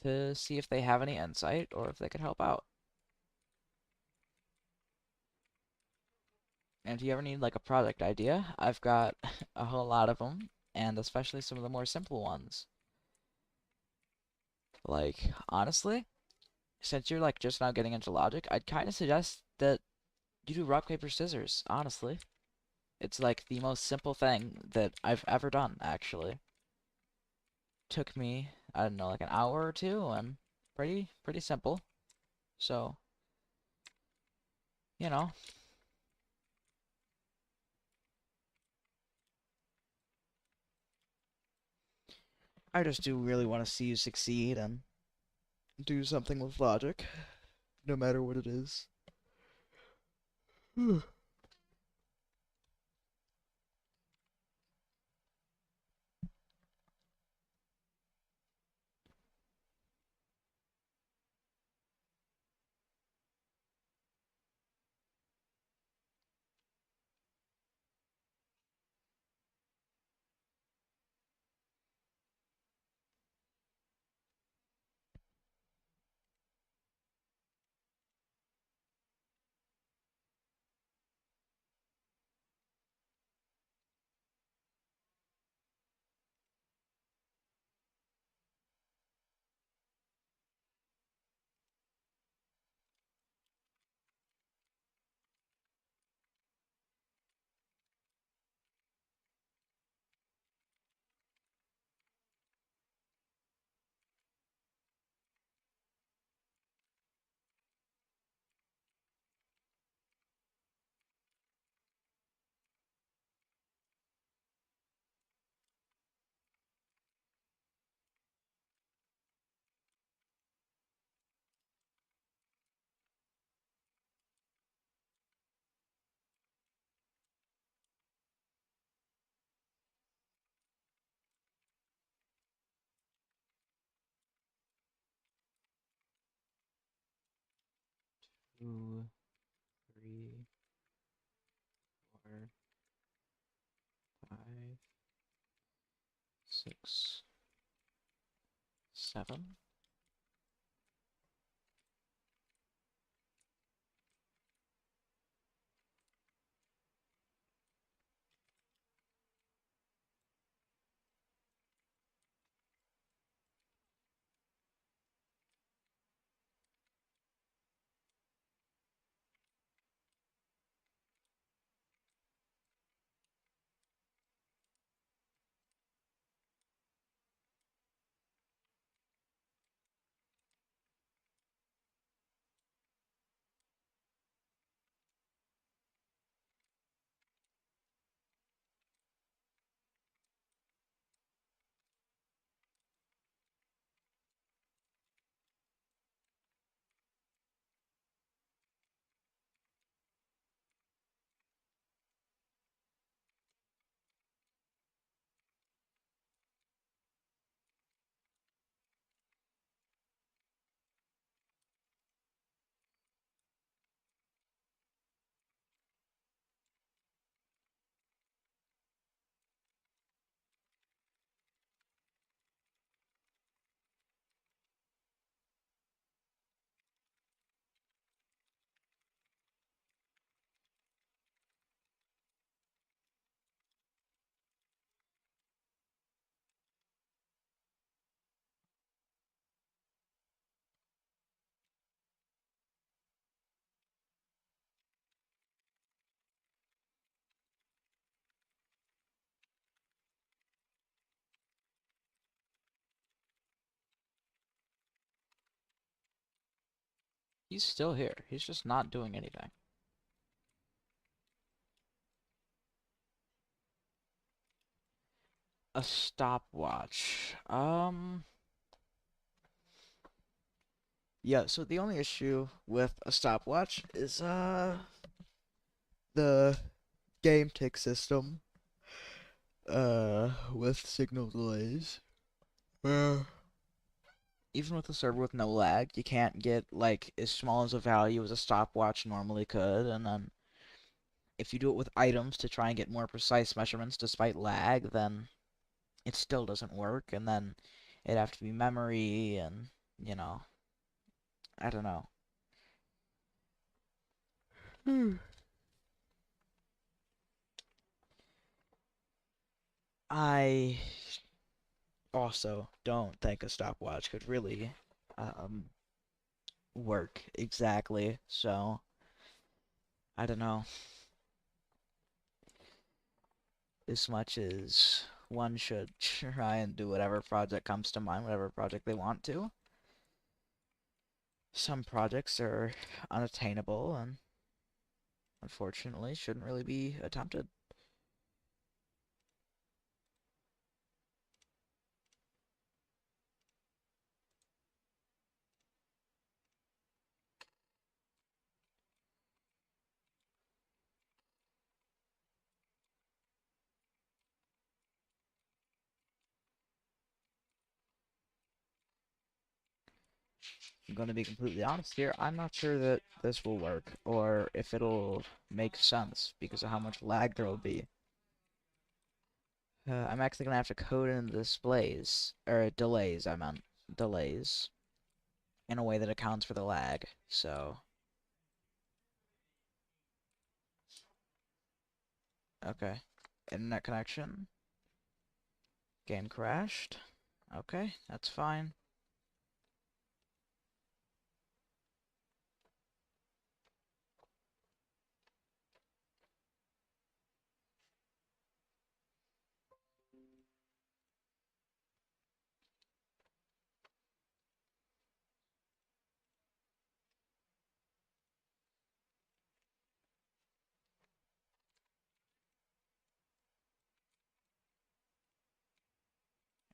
to see if they have any insight or if they could help out. And if you ever need like a project idea, I've got a whole lot of them, and especially some of the more simple ones. Like, honestly, since you're like just now getting into logic, I'd kind of suggest that you do rock, paper, scissors, honestly. It's like the most simple thing that I've ever done, actually. Took me, I don't know, like an hour or two, and pretty simple. So, you know, I just do really want to see you succeed and do something with logic, no matter what it is. 2, 3, 4, 5, 6, 7. He's still here. He's just not doing anything. A stopwatch. Yeah, so the only issue with a stopwatch is the game tick system with signal delays. Uh, Even with a server with no lag, you can't get like as small as a value as a stopwatch normally could, and then if you do it with items to try and get more precise measurements despite lag, then it still doesn't work, and then it'd have to be memory, and you know, I don't know. I Also, don't think a stopwatch could really um, work exactly. So, I don't know. As much as one should try and do whatever project comes to mind, whatever project they want to, some projects are unattainable and unfortunately shouldn't really be attempted. I'm going to be completely honest here, I'm not sure that this will work, or if it'll make sense because of how much lag there will be. I'm actually going to have to code in the displays, or delays, I meant. Delays. In a way that accounts for the lag, so... Okay. Internet connection. Game crashed. Okay, that's fine.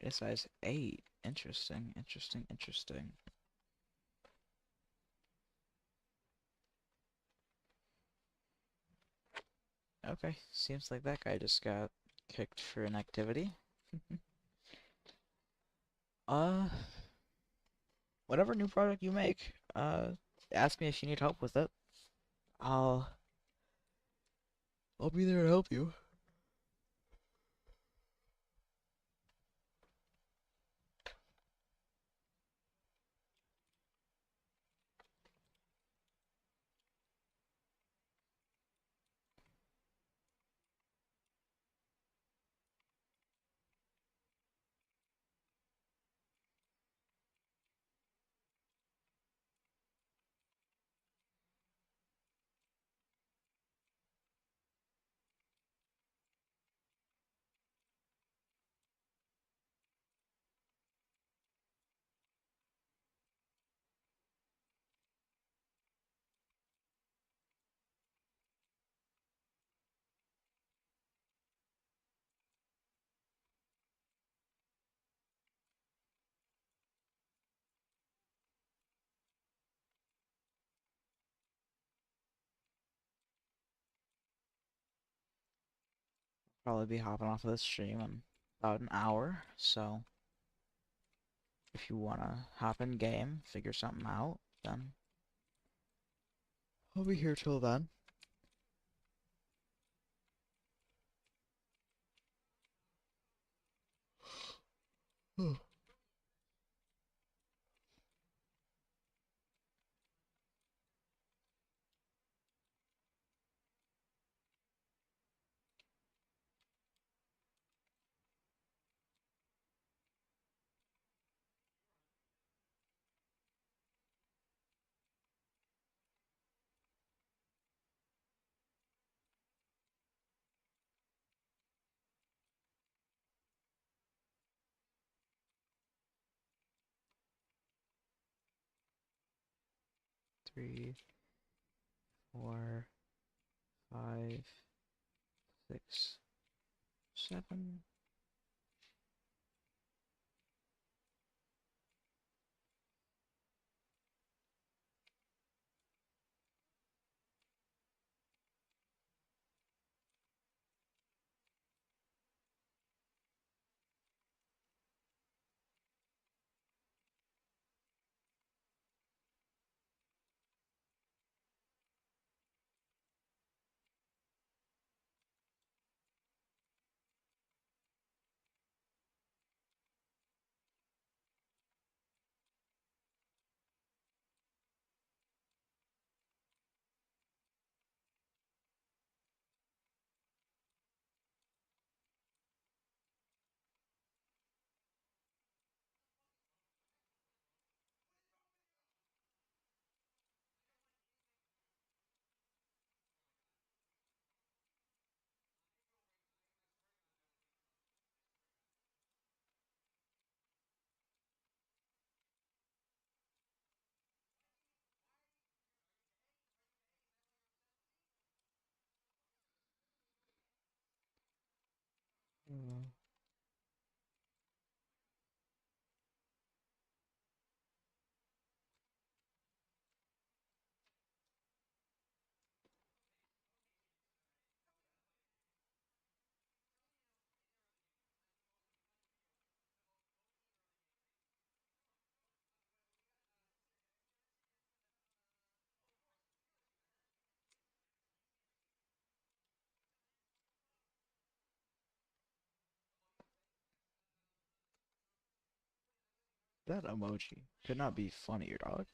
It size 8. Interesting, interesting, interesting. Okay, seems like that guy just got kicked for inactivity. uh, whatever new product you make, ask me if you need help with it. I'll I'll be there to help you. 'Probably be hopping off of this stream in about an hour, so if you wanna hop in game, figure something out, then I'll be here till then. Oh. 3, 4, 5, 6, 7. That emoji could not be funnier, dog.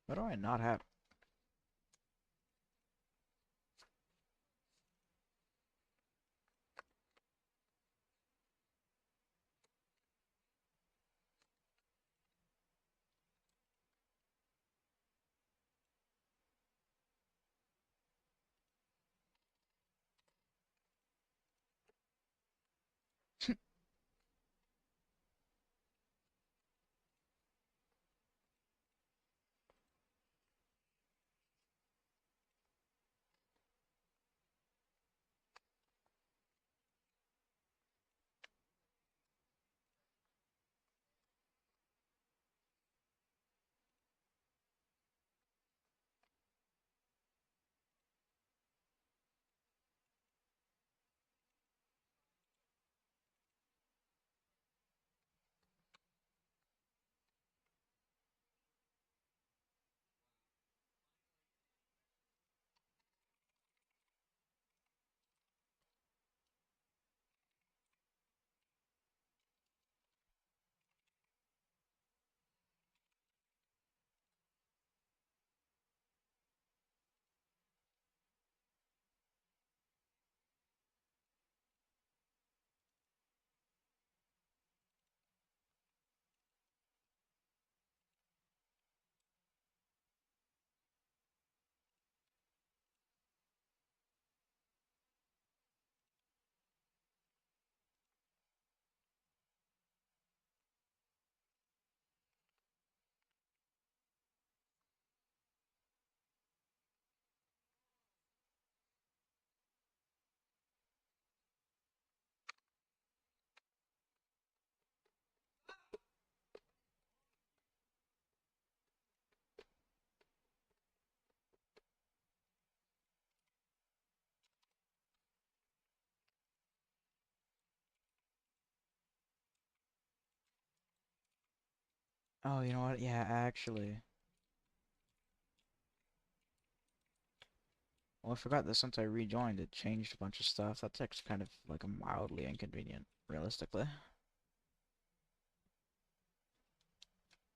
What do I not have? Oh, you know what? Yeah, actually. Well, I forgot that since I rejoined, it changed a bunch of stuff. That's actually kind of like mildly inconvenient, realistically.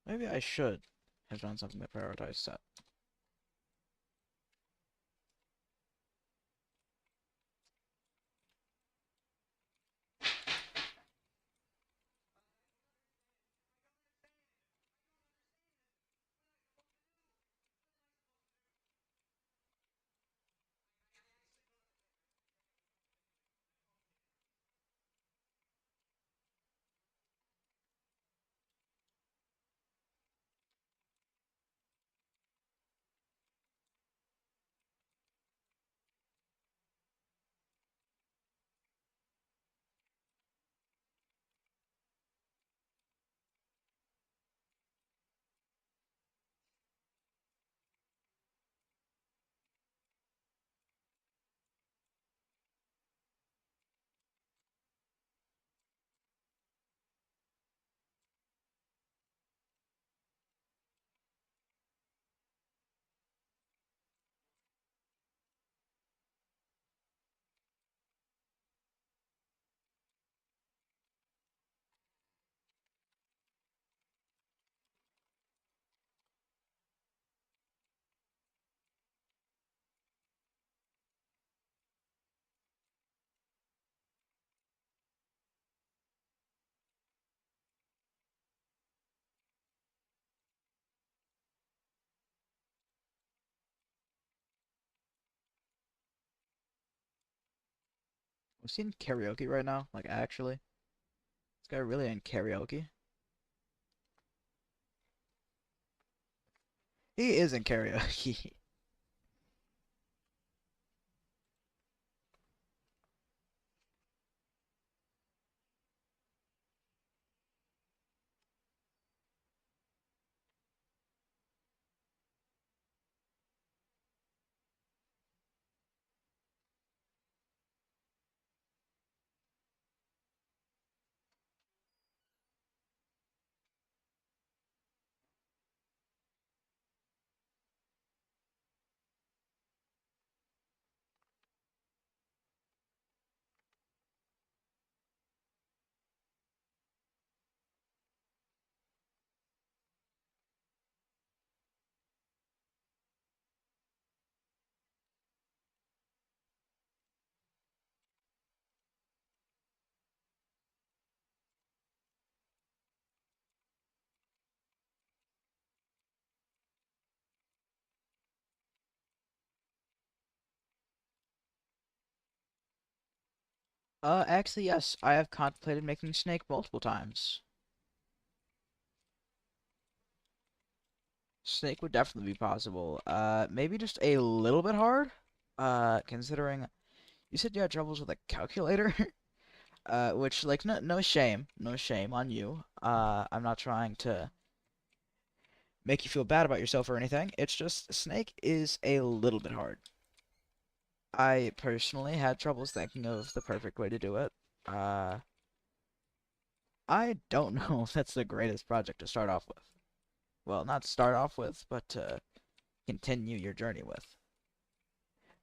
Maybe I should have done something to prioritize set. Was he in karaoke right now? Like, actually? This guy really in karaoke? He is in karaoke. Actually, yes, I have contemplated making Snake multiple times. Snake would definitely be possible. Maybe just a little bit hard. Considering you said you had troubles with a calculator, which like no shame, no shame on you. I'm not trying to make you feel bad about yourself or anything. It's just Snake is a little bit hard. I personally had troubles thinking of the perfect way to do it. Uh, I don't know if that's the greatest project to start off with. Well, not start off with, but to continue your journey with.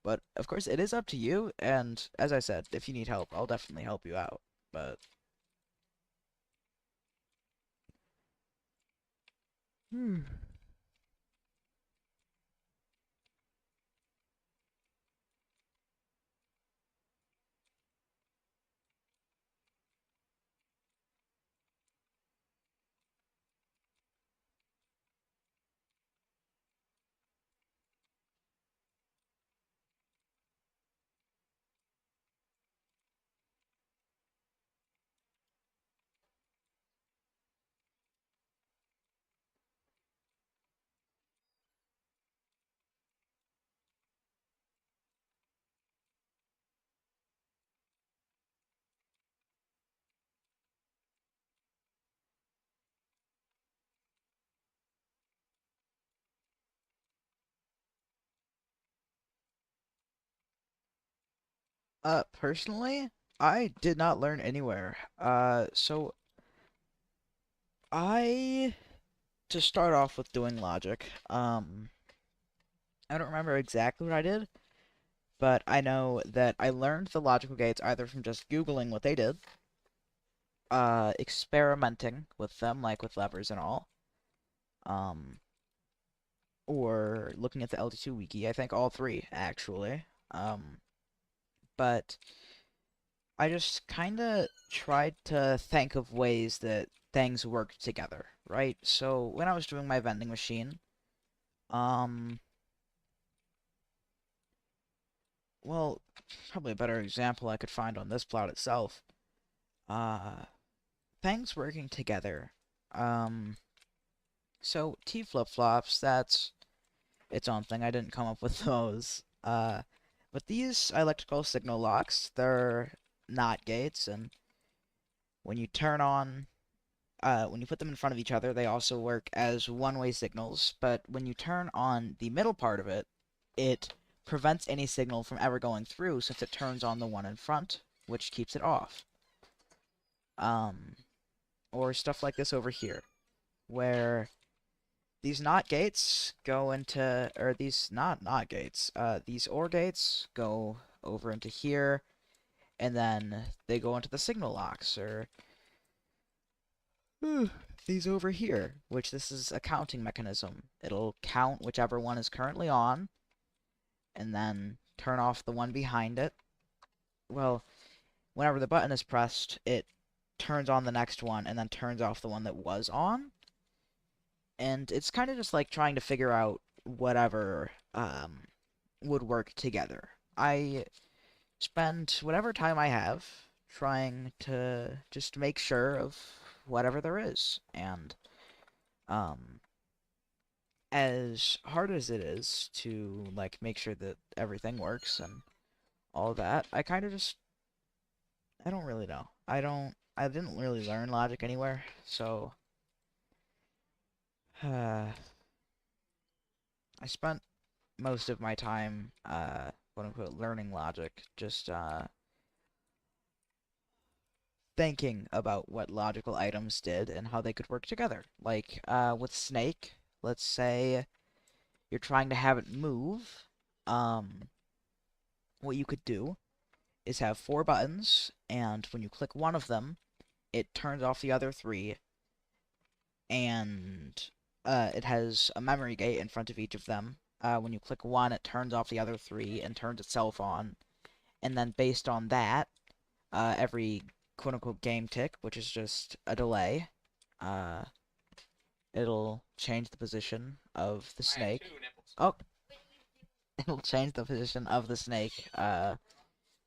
But of course, it is up to you. And as I said, if you need help, I'll definitely help you out. But hmm. Personally, I did not learn anywhere. So I to start off with doing logic. I don't remember exactly what I did, but I know that I learned the logical gates either from just Googling what they did, experimenting with them, like with levers and all, um, or looking at the LD2 wiki. I think all three, actually. But I just kind of tried to think of ways that things worked together, right? So when I was doing my vending machine, um, well, probably a better example I could find on this plot itself. Uh, things working together. Um, so T flip-flops, that's its own thing. I didn't come up with those. But these electrical signal locks, they're not gates, and when you turn on, when you put them in front of each other, they also work as one-way signals. But when you turn on the middle part of it, it prevents any signal from ever going through since it turns on the one in front, which keeps it off. Um, or stuff like this over here, where these NOT gates go into, or these not gates, these OR gates go over into here, and then they go into the signal locks, or these over here, which this is a counting mechanism. It'll count whichever one is currently on, and then turn off the one behind it. Well, whenever the button is pressed, it turns on the next one, and then turns off the one that was on. And it's kind of just like trying to figure out whatever would work together. I spend whatever time I have trying to just make sure of whatever there is, and um, as hard as it is to like make sure that everything works and all that, I kind of just I don't really know. I didn't really learn logic anywhere, so I spent most of my time quote unquote learning logic, just thinking about what logical items did and how they could work together. Like with Snake, let's say you're trying to have it move. What you could do is have 4 buttons, and when you click one of them, it turns off the other 3, and it has a memory gate in front of each of them. When you click one, it turns off the other 3 and turns itself on, and then based on that, every quote-unquote game tick, which is just a delay, uh, it'll change the position of the snake. Oh, it'll change the position of the snake,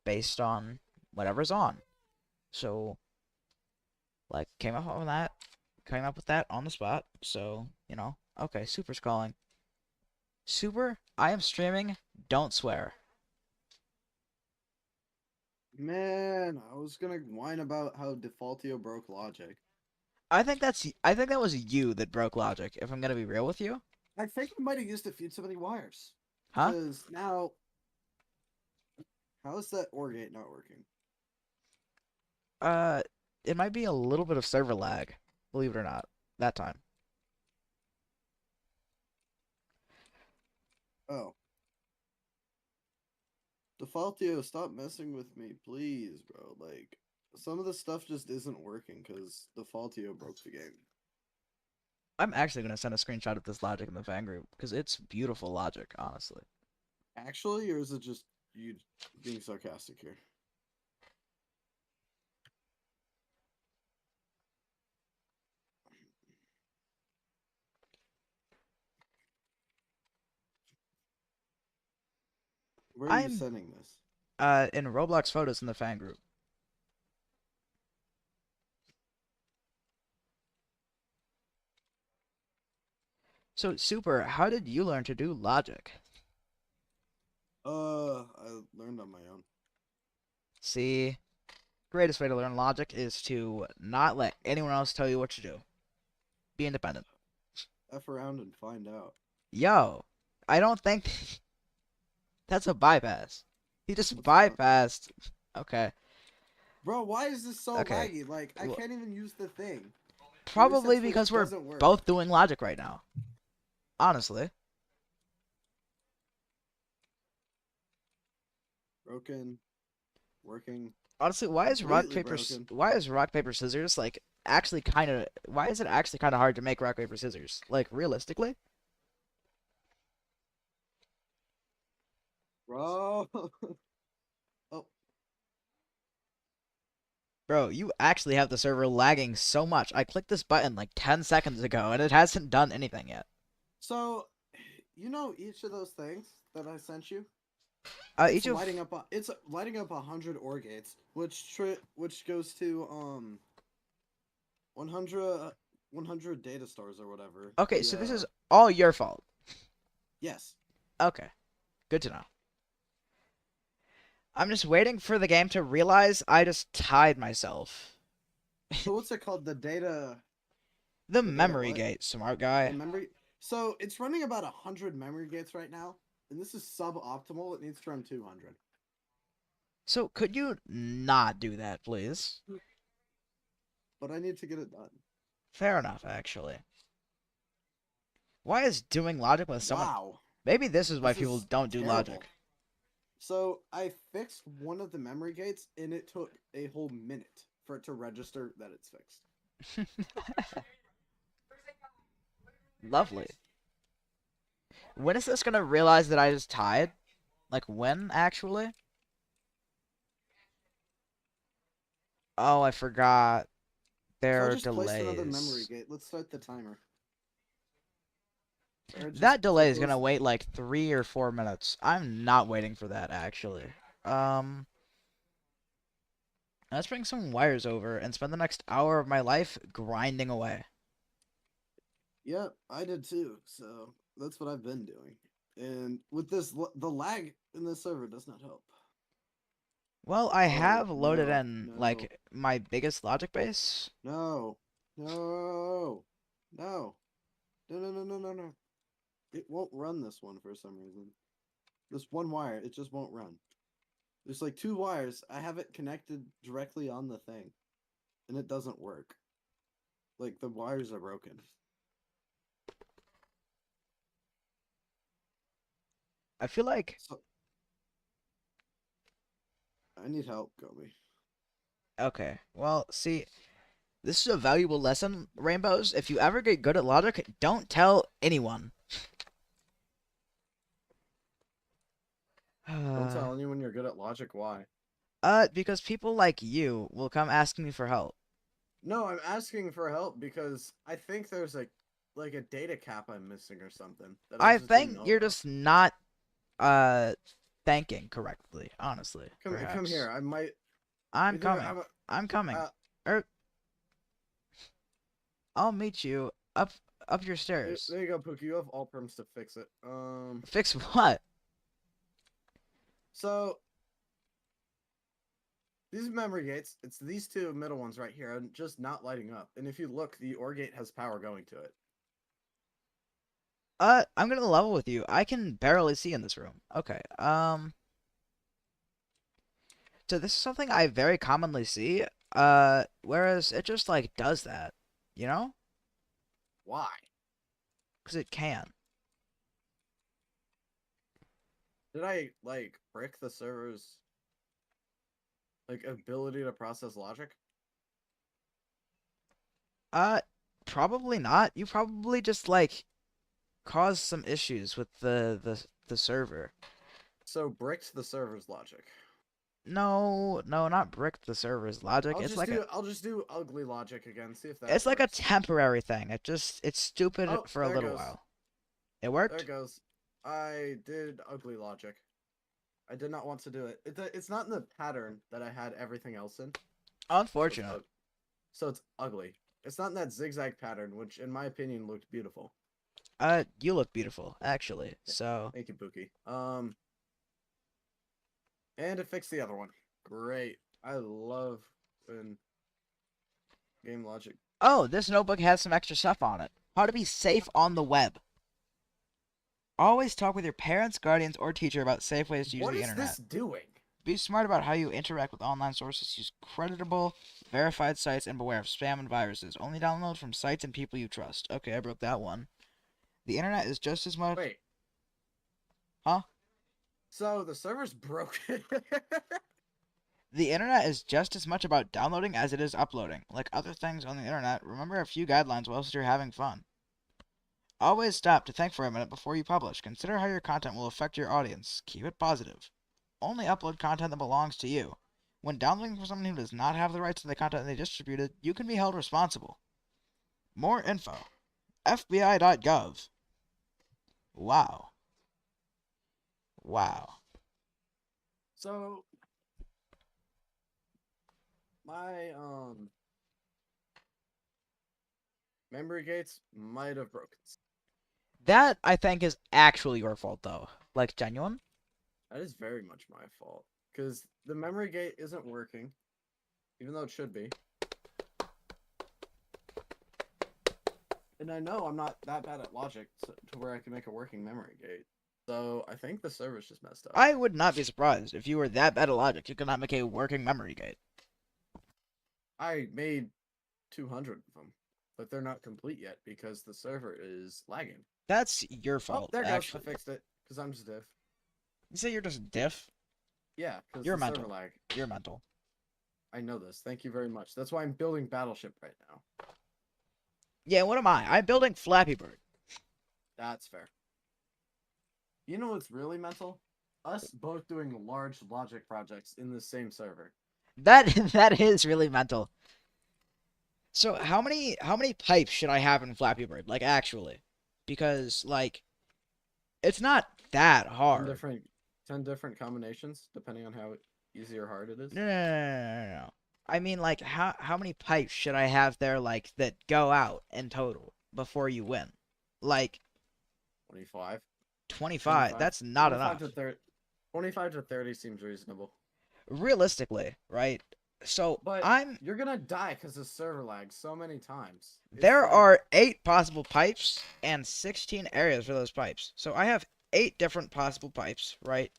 based on whatever's on. So, like, came up with that on the spot. So, okay, Super's calling. Super, I am streaming. Don't swear. Man, I was gonna whine about how Defaultio broke logic. I think that was you that broke logic. If I'm gonna be real with you, I think I might have used a few too many wires. huh? Because now, how is that OR gate not working? Uh, it might be a little bit of server lag, believe it or not. That time. Oh. Defaultio, stop messing with me, please, bro. Like, some of the stuff just isn't working because Defaultio broke the game. I'm actually gonna send a screenshot of this logic in the fan group because it's beautiful logic, honestly. Actually, or is it just you being sarcastic here? Where are you I'm sending this? in Roblox photos in the fan group. So, Super, how did you learn to do logic? I learned on my own. See, greatest way to learn logic is to not let anyone else tell you what to do. Be independent. F around and find out. Yo, I don't think that's a bypass. He just What's wrong? bypassed. Okay, Bro, why is this so okay. laggy? Like, I can't even use the thing. The reset Probably switch because we're doesn't work. both doing logic right now. Honestly. Broken. Working. Honestly, Completely broken. why is rock paper scissors like actually kind of why is it actually kind of hard to make rock paper scissors? Like realistically? Bro. Oh, Bro, you actually have the server lagging so much. I clicked this button like 10 seconds ago and it hasn't done anything yet. so you know each of those things that I sent you? Each of It's lighting up 100 OR gates, which goes to 100 100 data stars or whatever. Okay, so this is all your fault. Yes. Okay, good to know. I'm just waiting for the game to realize I just tied myself. So what's it called? The The data memory what? gate, smart The guy. memory. So it's running about 100 memory gates right now, and this is suboptimal. It needs to run 200. So could you not do that, please? But I need to get it done. Fair enough, actually. Why is doing logic with someone... Wow, Maybe this is why this people is don't do terrible. logic. So I fixed one of the memory gates, and it took a whole minute for it to register that it's fixed. Lovely. When is this gonna realize that I just tied? Like, when, actually? Oh, I forgot. So There I are just placed another memory delays. gate. Let's start the timer. Or just That delay is gonna suppose. wait like 3 or 4 minutes. I'm not waiting for that, actually. Let's bring some wires over and spend the next hour of my life grinding away. Yep, I did too. So That's what I've been doing. And with this, the lag in this server does not help. Well, I Oh have loaded no, in no, like my biggest logic base. no, no, no, no, no, no, no, no, no. It won't run this one for some reason. This one wire, it just won't run. There's like two wires. I have it connected directly on the thing, and it doesn't work. Like the wires are broken. I feel like So I need help, Gobi. okay. Well, see, this is a valuable lesson, Rainbows. If you ever get good at logic, don't tell anyone. Don't tell anyone you're good at logic. Why? Because people like you will come asking me for help. No, I'm asking for help because I think there's like a data cap I'm missing or something that I I just didn't think know you're about. just not uh thinking correctly, honestly, Come here. perhaps. I might I'm either coming. I'm a, I'm coming. uh, Er, I'll meet you up your there, stairs. there you go, Pookie. You have all perms to fix it. Fix what? So these memory gates, it's these two middle ones right here, are just not lighting up. And if you look, the OR gate has power going to it. I'm gonna level with you. I can barely see in this room. Okay. So this is something I very commonly see. Whereas it just like does that, you know? Why? Because it can. Did I like brick the server's like ability to process logic? Uh, Probably not. You probably just like caused some issues with the server. So bricked the server's logic. No, no, not bricked the server's logic. I'll just do ugly logic again. See if that It's like a works. temporary thing. It's stupid Oh, for a there it little goes. while. It There it worked? goes. I did ugly logic. I did not want to do it. It's not in the pattern that I had everything else in. So it's Unfortunate. so it's ugly. It's not in that zigzag pattern, which in my opinion looked beautiful. You look beautiful, actually. Yeah. So, Thank you, Pookie. And it fixed the other one. Great. I love when game logic. oh, this notebook has some extra stuff on it. How to be safe on the web. Always talk with your parents, guardians, or teacher about safe ways to use What the is internet. this doing? Be smart about how you interact with online sources. Use creditable, verified sites and beware of spam and viruses. Only download from sites and people you trust. Okay, I broke that one. The internet is just as much. Wait. Huh? So the server's broken. The internet is just as much about downloading as it is uploading. Like other things on the internet, remember a few guidelines whilst you're having fun. Always stop to think for a minute before you publish. Consider how your content will affect your audience. Keep it positive. Only upload content that belongs to you. When downloading from someone who does not have the rights to the content they distributed, you can be held responsible. More info. FBI.gov. Wow. Wow. So my memory gates might have broken. That, I think, is actually your fault, though. Like, genuine? That is very much my fault because the memory gate isn't working, even though it should be. And I know I'm not that bad at logic to where I can make a working memory gate. So I think the server's just messed up. I would not be surprised if you were that bad at logic you could not make a working memory gate. I made 200 of them, but they're not complete yet because the server is lagging. That's your Oh, fault, there it goes. actually. I fixed it because I'm just diff. You say you're just diff? Yeah, because You're the server mental. lag. You're mental. I know this. Thank you very much. That's why I'm building Battleship right now. Yeah, what am I? I'm building Flappy Bird. That's fair. You know what's really mental? Us both doing large logic projects in the same server. That that is really mental. So how many pipes should I have in Flappy Bird? Like actually, because like it's not that 10 hard. different 10 different combinations depending on how easy or hard it is. No. I mean like how many pipes should I have there like that go out in total before you win? Like 25. 25. 25. That's not 25 to enough. 30. 25 to 30 seems reasonable. Realistically, right? So But you're gonna die because of server lag so many times. It's there like are 8 possible pipes and 16 areas for those pipes. So I have 8 different possible pipes, right?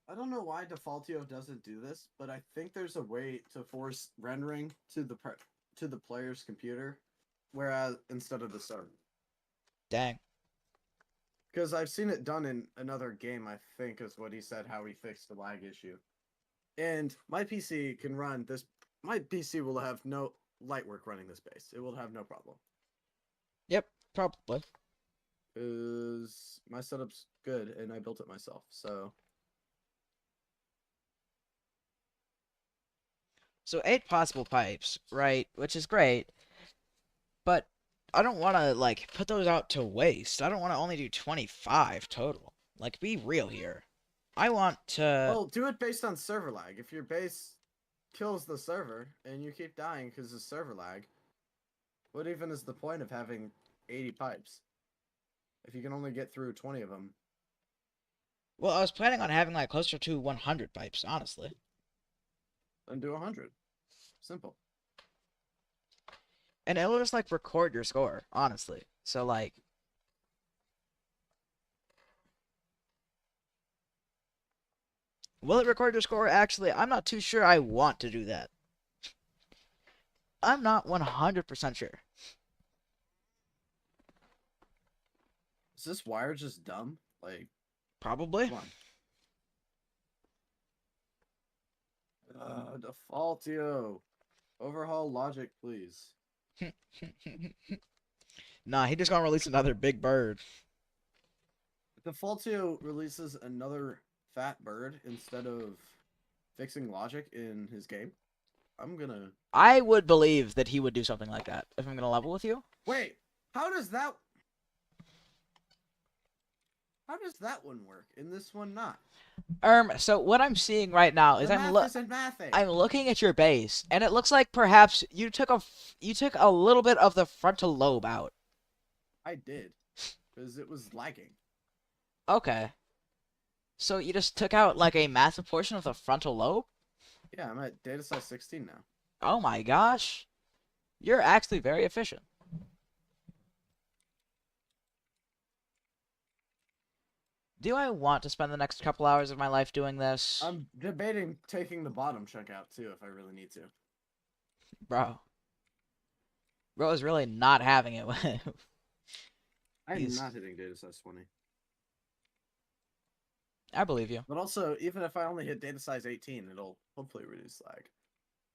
I don't know why Defaultio doesn't do this, but I think there's a way to force rendering to the player's computer, whereas instead of the server. Dang. Because I've seen it done in another game, I think is what he said, how he fixed the lag issue. And my PC can run this. My PC will have no light work running this base. It will have no problem. Yep, probably. Because my setup's good and I built it myself. So So 8 possible pipes, right? Which is great. But I don't want to, like, put those out to waste. I don't want to only do 25 total. Like, be real here. I want to... well, do it based on server lag. If your base kills the server and you keep dying because of server lag, what even is the point of having 80 pipes if you can only get through 20 of them? Well, I was planning on having, like, closer to 100 pipes, honestly. Then do 100. Simple. And it'll just, like, record your score, honestly. So, like... will it record your score? Actually, I'm not too sure I want to do that. I'm not 100% sure. Is this wire just dumb? Like, Probably. come on. Defaultio. Overhaul logic, please. Nah, he just gonna release another big bird. Defaultio releases another fat bird instead of fixing logic in his game. I'm gonna... I would believe that he would do something like that if I'm gonna level with you. Wait, how does that one work and this one not? So what I'm seeing right now is The I'm math isn't mathing. I'm looking at your base, and it looks like perhaps you took a little bit of the frontal lobe out. I did, because it was lagging. Okay. So you just took out like a massive portion of the frontal lobe? Yeah, I'm at data size 16 now. Oh my gosh. You're actually very efficient. Do I want to spend the next couple hours of my life doing this? I'm debating taking the bottom chunk out too if I really need to. Bro. Bro is really not having it. I'm not hitting data size 20. I believe you. But also, even if I only hit data size 18, it'll hopefully reduce lag.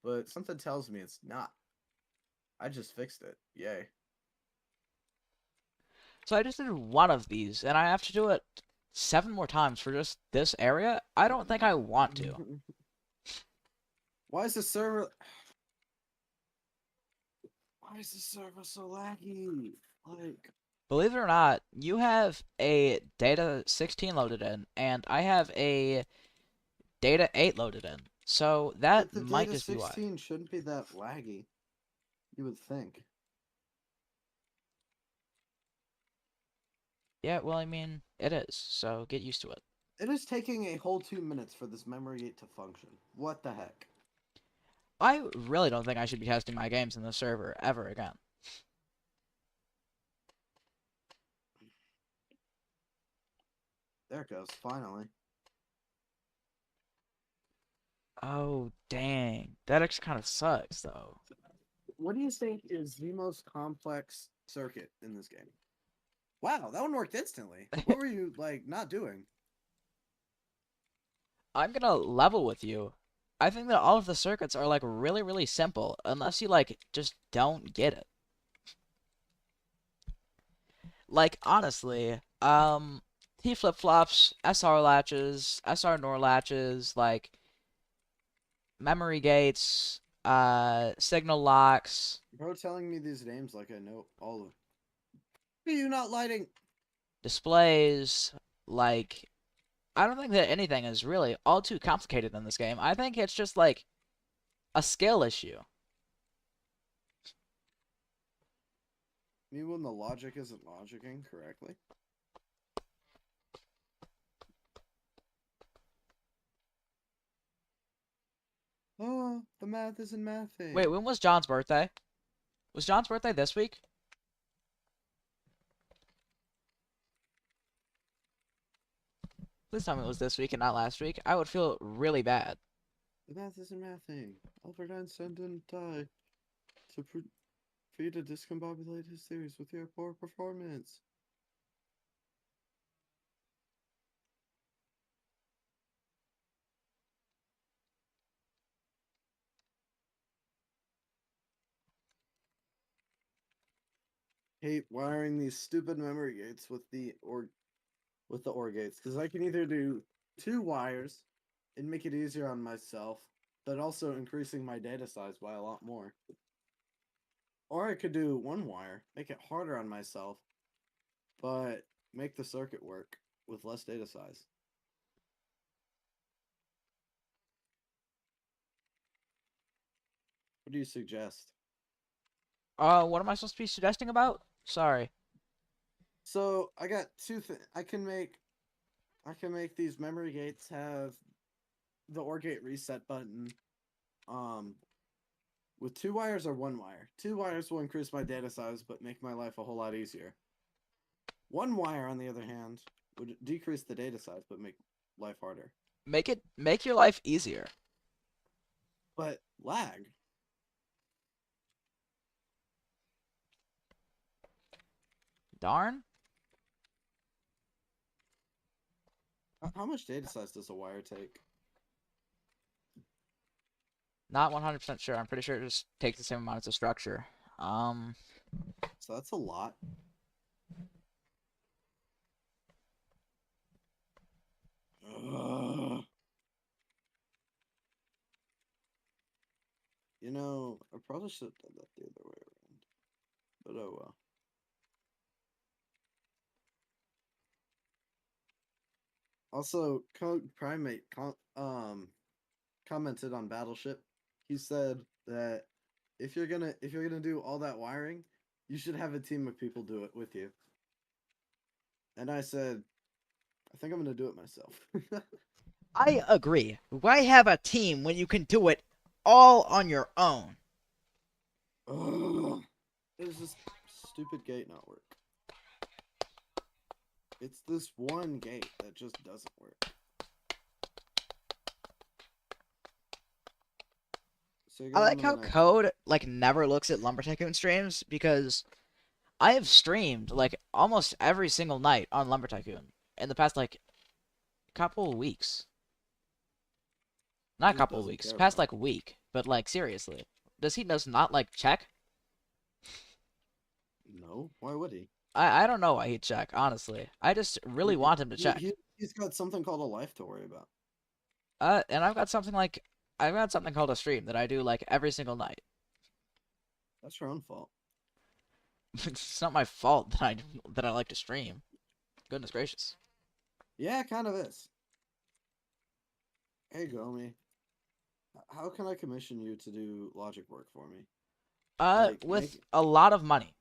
But something tells me it's not. I just fixed it. Yay. So I just did one of these, and I have to do it 7 more times for just this area? I don't think I want to. Why is the server... Why is the server so laggy? Like... Believe it or not, you have a data 16 loaded in, and I have a data 8 loaded in. So that might just be why. The data 16 shouldn't be that laggy. You would think. Yeah, well, I mean, it is, so get used to it. It is taking a whole 2 minutes for this memory gate to function. What the heck? I really don't think I should be testing my games in the server ever again. There it goes, finally. Oh, dang. That actually kind of sucks, though. What do you think is the most complex circuit in this game? Wow, that one worked instantly. What were you, like, not doing? I'm gonna level with you. I think that all of the circuits are, like, really, really simple, unless you, like, just don't get it. Like, honestly, T flip-flops, SR latches, SR NOR latches, like, memory gates, signal locks. Bro telling me these names like I know all of... Are you not lighting? Displays, like, I don't think that anything is really all too complicated in this game. I think it's just, like, a skill issue. You mean when the logic isn't logicking correctly? Oh, the math isn't Wait, mathing. when was John's birthday? Was John's birthday this week? Please tell me it was this week and not last week. I would feel really bad. The math isn't mathing. Albert Einstein didn't die for you to discombobulate his theories with your poor performance. Hate wiring these stupid memory gates with the OR gates because I can either do 2 wires and make it easier on myself, but also increasing my data size by a lot more. Or I could do 1 wire, make it harder on myself, but make the circuit work with less data size. What do you suggest? What am I supposed to be suggesting about? Sorry. So I got two things. I can make these memory gates have the OR gate reset button. With 2 wires or 1 wire. 2 wires will increase my data size, but make my life a whole lot easier. 1 wire, on the other hand, would decrease the data size, but make life harder. Make your life easier. But lag. Darn. How much data size does a wire take? Not 100% sure. I'm pretty sure it just takes the same amount as a structure. So that's a lot. Ugh. You know, I probably should have done that the other way around. But oh well. Also, Code Primate commented on Battleship. He said that if you're gonna do all that wiring, you should have a team of people do it with you. And I said, I think I'm gonna do it myself. I agree. Why have a team when you can do it all on your own? Ugh. There's this stupid gate not work. It's this one gate that just doesn't work. So I like how Code like never looks at Lumber Tycoon streams because I have streamed like almost every single night on Lumber Tycoon in the past like couple of weeks. Not a couple of weeks, past like week, but like seriously. Does he not like check? No, why would he? I don't know why he'd check, honestly. I just really want him to check. He's got something called a life to worry about. And I've got something called a stream that I do like every single night. That's your own fault. It's not my fault that I like to stream. Goodness gracious. Yeah, it kind of is. Hey, Gomi. How can I commission you to do logic work for me? With a lot of money.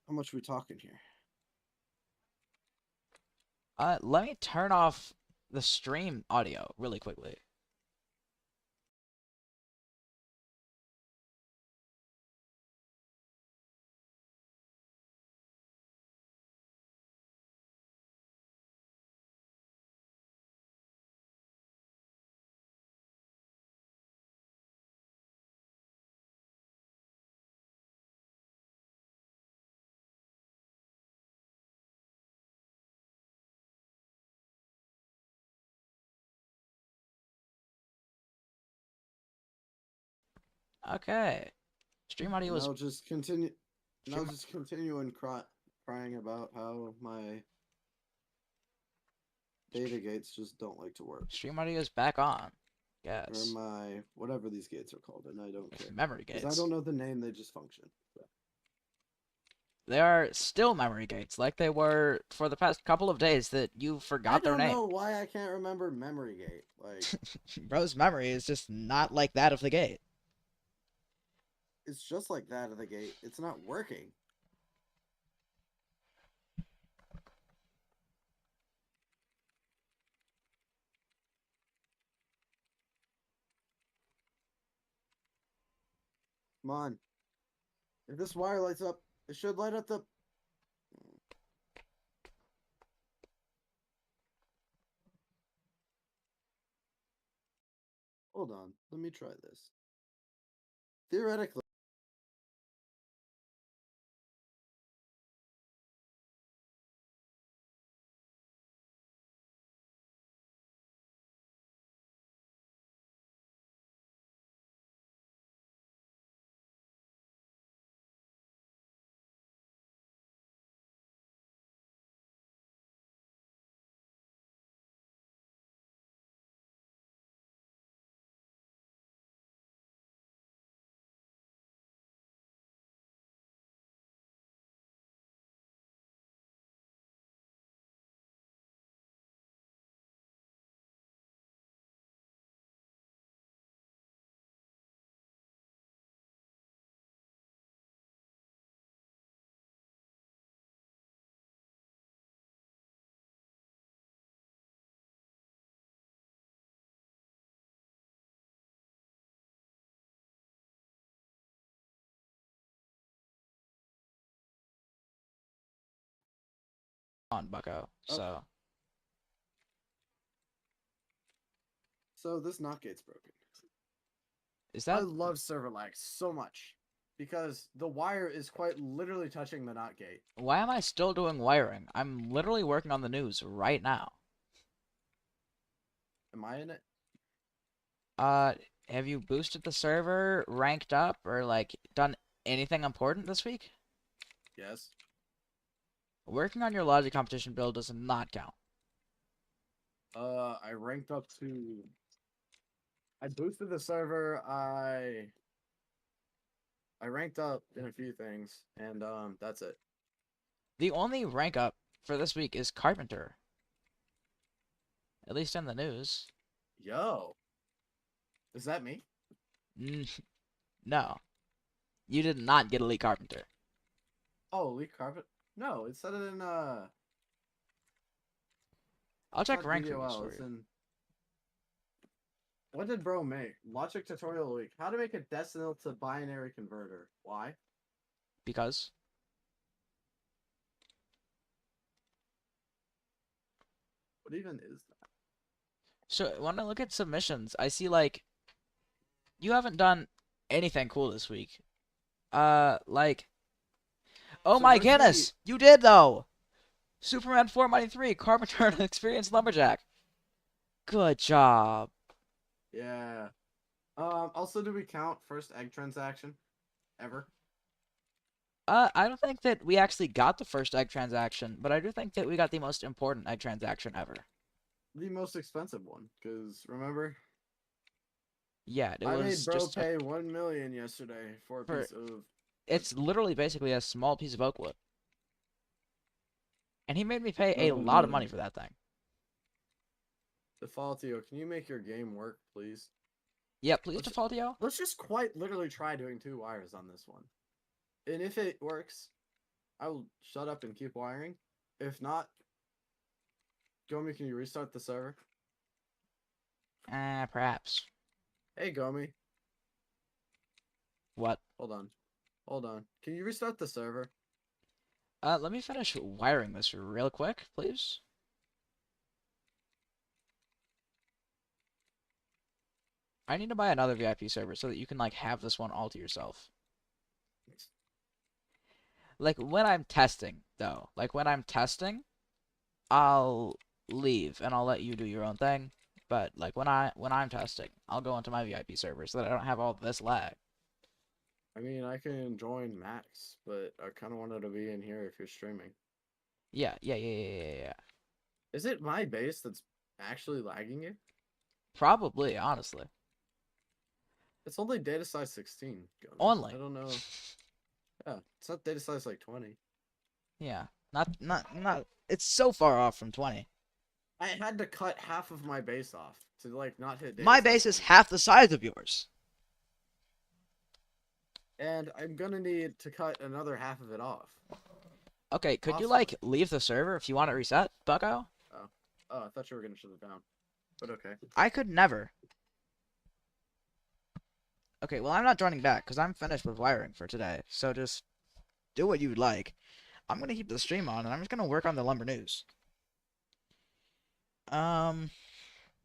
How much are we talking here? Let me turn off the stream audio really quickly. Okay. Stream audio is... Now just continue. Now just continue and crying about how my data gates just don't like to work. Stream audio is back on. Yes. Or my whatever these gates are called, and I don't care. Memory gates. I don't know the name; they just function. So. They are still memory gates, like they were for the past couple of days that you forgot their name. I don't know why I can't remember memory gate. Like, bro's memory is just not like that of the gate. It's just like that at the gate. It's not working. Come on. If this wire lights up, it should light up the... Hold on. Let me try this. Theoretically... On, bucko. Oh, So, so this NOT gate's broken. is I that... love server lag so much. Because the wire is quite literally touching the NOT gate. Why am I still doing wiring? I'm literally working on the news right now. Am I in it? Uh, have you boosted the server, ranked up, or, like, done anything important this week? Yes. Working on your logic competition build does not count. I ranked up to... I boosted the server, I ranked up in a few things, and that's it. The only rank up for this week is Carpenter. At least in the news. Yo. Is that me? No. You did not get Elite Carpenter. Oh, Elite Carpet? No, it said it in I'll check not rank video rules L, for it's you. in... What did bro make? Logic tutorial week. How to make a decimal to binary converter. Why? Because What even is that? so when I look at submissions, I see like you haven't done anything cool this week. Like, oh So my what is the... goodness, you did though. Superman 493, Carpenter, and Experienced Lumberjack. Good job. Yeah. Also, do we count first egg transaction? Ever? I don't think that we actually got the first egg transaction, but I do think that we got the most important egg transaction ever. The most expensive one, because remember? Yeah, it I made was bro just pay 1 million yesterday for a for piece of... it's literally basically a small piece of oak wood. And he made me pay a lot of money Mm. for that thing. Defaultio, can you make your game work, please? Yeah, please Let's, default, yo. let's just quite literally try doing 2 wires on this one. And if it works, I will shut up and keep wiring. If not, Gomi, can you restart the server? Perhaps. Hey, Gomi. What? Hold on. Hold on. Can you restart the server? Let me finish wiring this real quick, please. I need to buy another VIP server so that you can, like, have this one all to yourself. Like, when I'm testing, though. Like, when I'm testing, I'll leave and I'll let you do your own thing. But, like, when I'm testing, I'll go into my VIP server so that I don't have all this lag. I mean, I can join Max, but I kind of wanted to be in here if you're streaming. Yeah. Is it my base that's actually lagging it? Probably, honestly. It's only data size 16. Gomi. Only. I don't know. Yeah, it's not data size like 20. Yeah. Not. It's so far off from 20. I had to cut half of my base off to like not hit data My size base is 20. half the size of yours. and I'm gonna need to cut another half of it off. Okay, could you Possibly. like leave the server if you want it reset, Bucko? Oh, oh, I thought you were gonna shut it down. But okay. I could never. Okay, well I'm not joining back because I'm finished with wiring for today. So just do what you'd like. I'm gonna keep the stream on and I'm just gonna work on the lumber news. Um,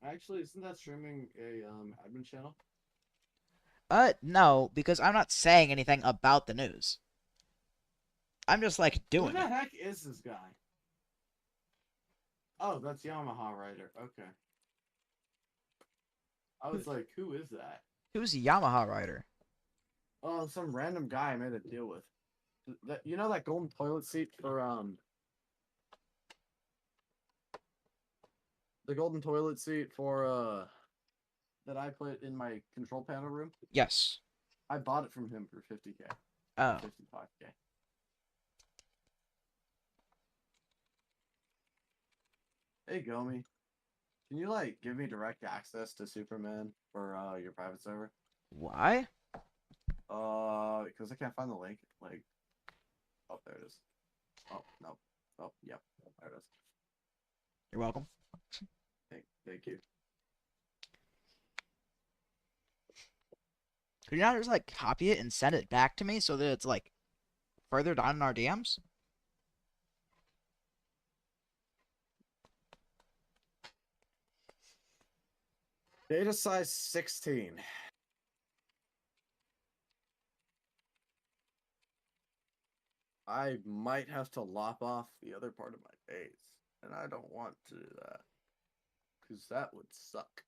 Actually, isn't that streaming a admin channel? no, because I'm not saying anything about the news. I'm just like Who doing the it. heck is this guy? Oh, that's Yamaha Rider. Okay. I was like, who is that? Who's a Yamaha rider? Oh, some random guy I made a deal with. That, you know that golden toilet seat for the golden toilet seat for that I put in my control panel room? Yes. I bought it from him for 50K. Oh. 55K. Hey Gomi. Can you like give me direct access to Superman for your private server? Why? Because I can't find the link. Like, oh, there it is. Oh no. Oh, yep. There it is. You're welcome. Thank you. Could you not just like copy it and send it back to me so that it's like further down in our DMs? Data size 16. I might have to lop off the other part of my base, and I don't want to do that because that would suck.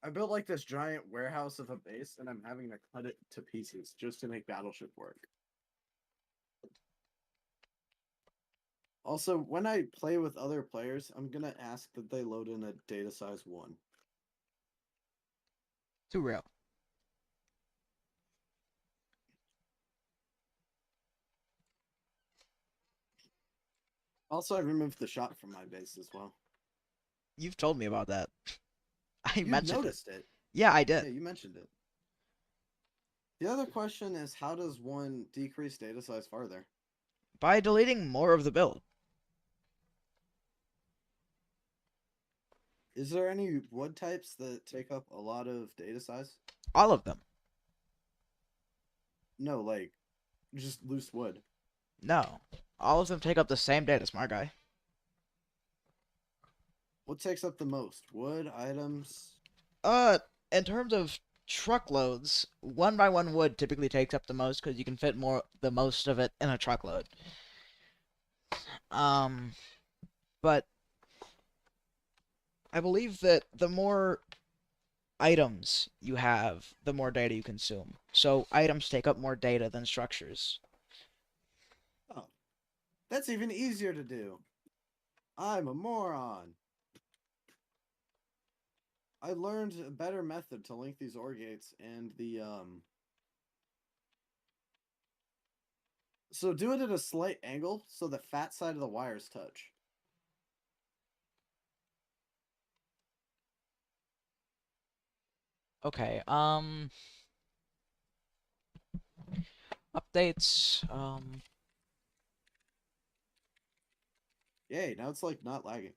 I built like this giant warehouse of a base, and I'm having to cut it to pieces just to make Battleship work. Also, when I play with other players, I'm gonna ask that they load in a data size 1. Too real. Also, I removed the shot from my base as well. You've told me about that. I You mentioned it. noticed it. Yeah, I did. Yeah, you mentioned it. The other question is, how does one decrease data size farther? By deleting more of the build. Is there any wood types that take up a lot of data size? All of them. No, like just loose wood. No. All of them take up the same data, smart guy. What takes up the most? Wood, items? In terms of truckloads, 1 by 1 wood typically takes up the most because you can fit the most of it in a truckload. But I believe that the more items you have, the more data you consume. So items take up more data than structures. Oh, that's even easier to do. I'm a moron. I learned a better method to link these OR gates and the So do it at a slight angle so the fat side of the wires touch. Okay, updates, Yay, now it's like not lagging.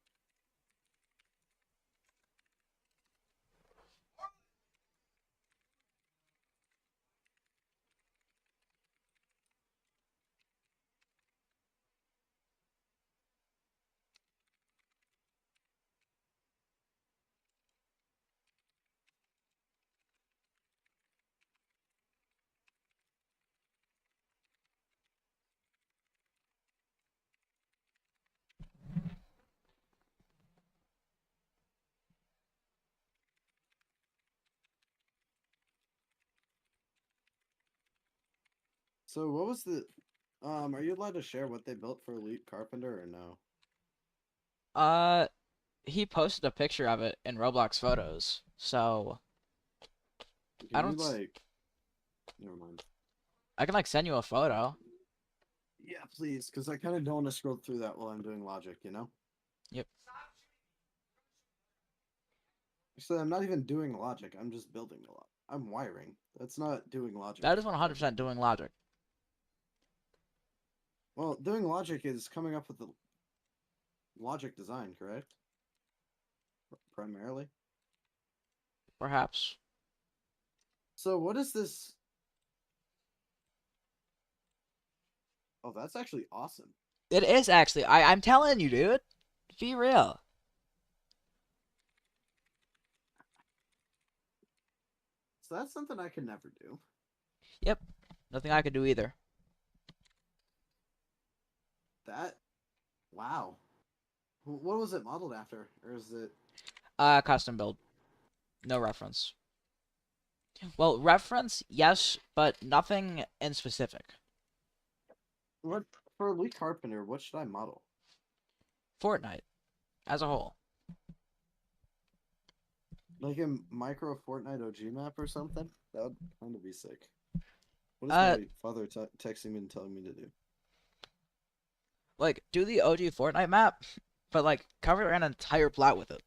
So what was the are you allowed to share what they built for Elite Carpenter or no? uh, he posted a picture of it in Roblox photos, so I Can you don't, like never mind. I can like send you a photo. Yeah, please, because I kind of don't want to scroll through that while I'm doing logic, you know? Yep. Actually, I'm not even doing logic, I'm just building a lot. I'm wiring. That's not doing logic. That is 100% technically. doing logic. Well, doing logic is coming up with the logic design, correct? Primarily. Perhaps. So what is this? Oh, that's actually awesome. It is actually. I'm telling you, dude. Be real. So that's something I could never do. Yep. Nothing I could do either. That, wow. What was it modeled after? Or is it... Custom build. No reference. Well, reference, yes, but nothing in specific. What, for Elite Carpenter, what should I model? Fortnite, as a whole. Like a micro Fortnite OG map or something? That would kind of be sick. What is Uh, my father texting me and telling me to do? like, do the OG Fortnite map, but, like, cover an entire plot with it.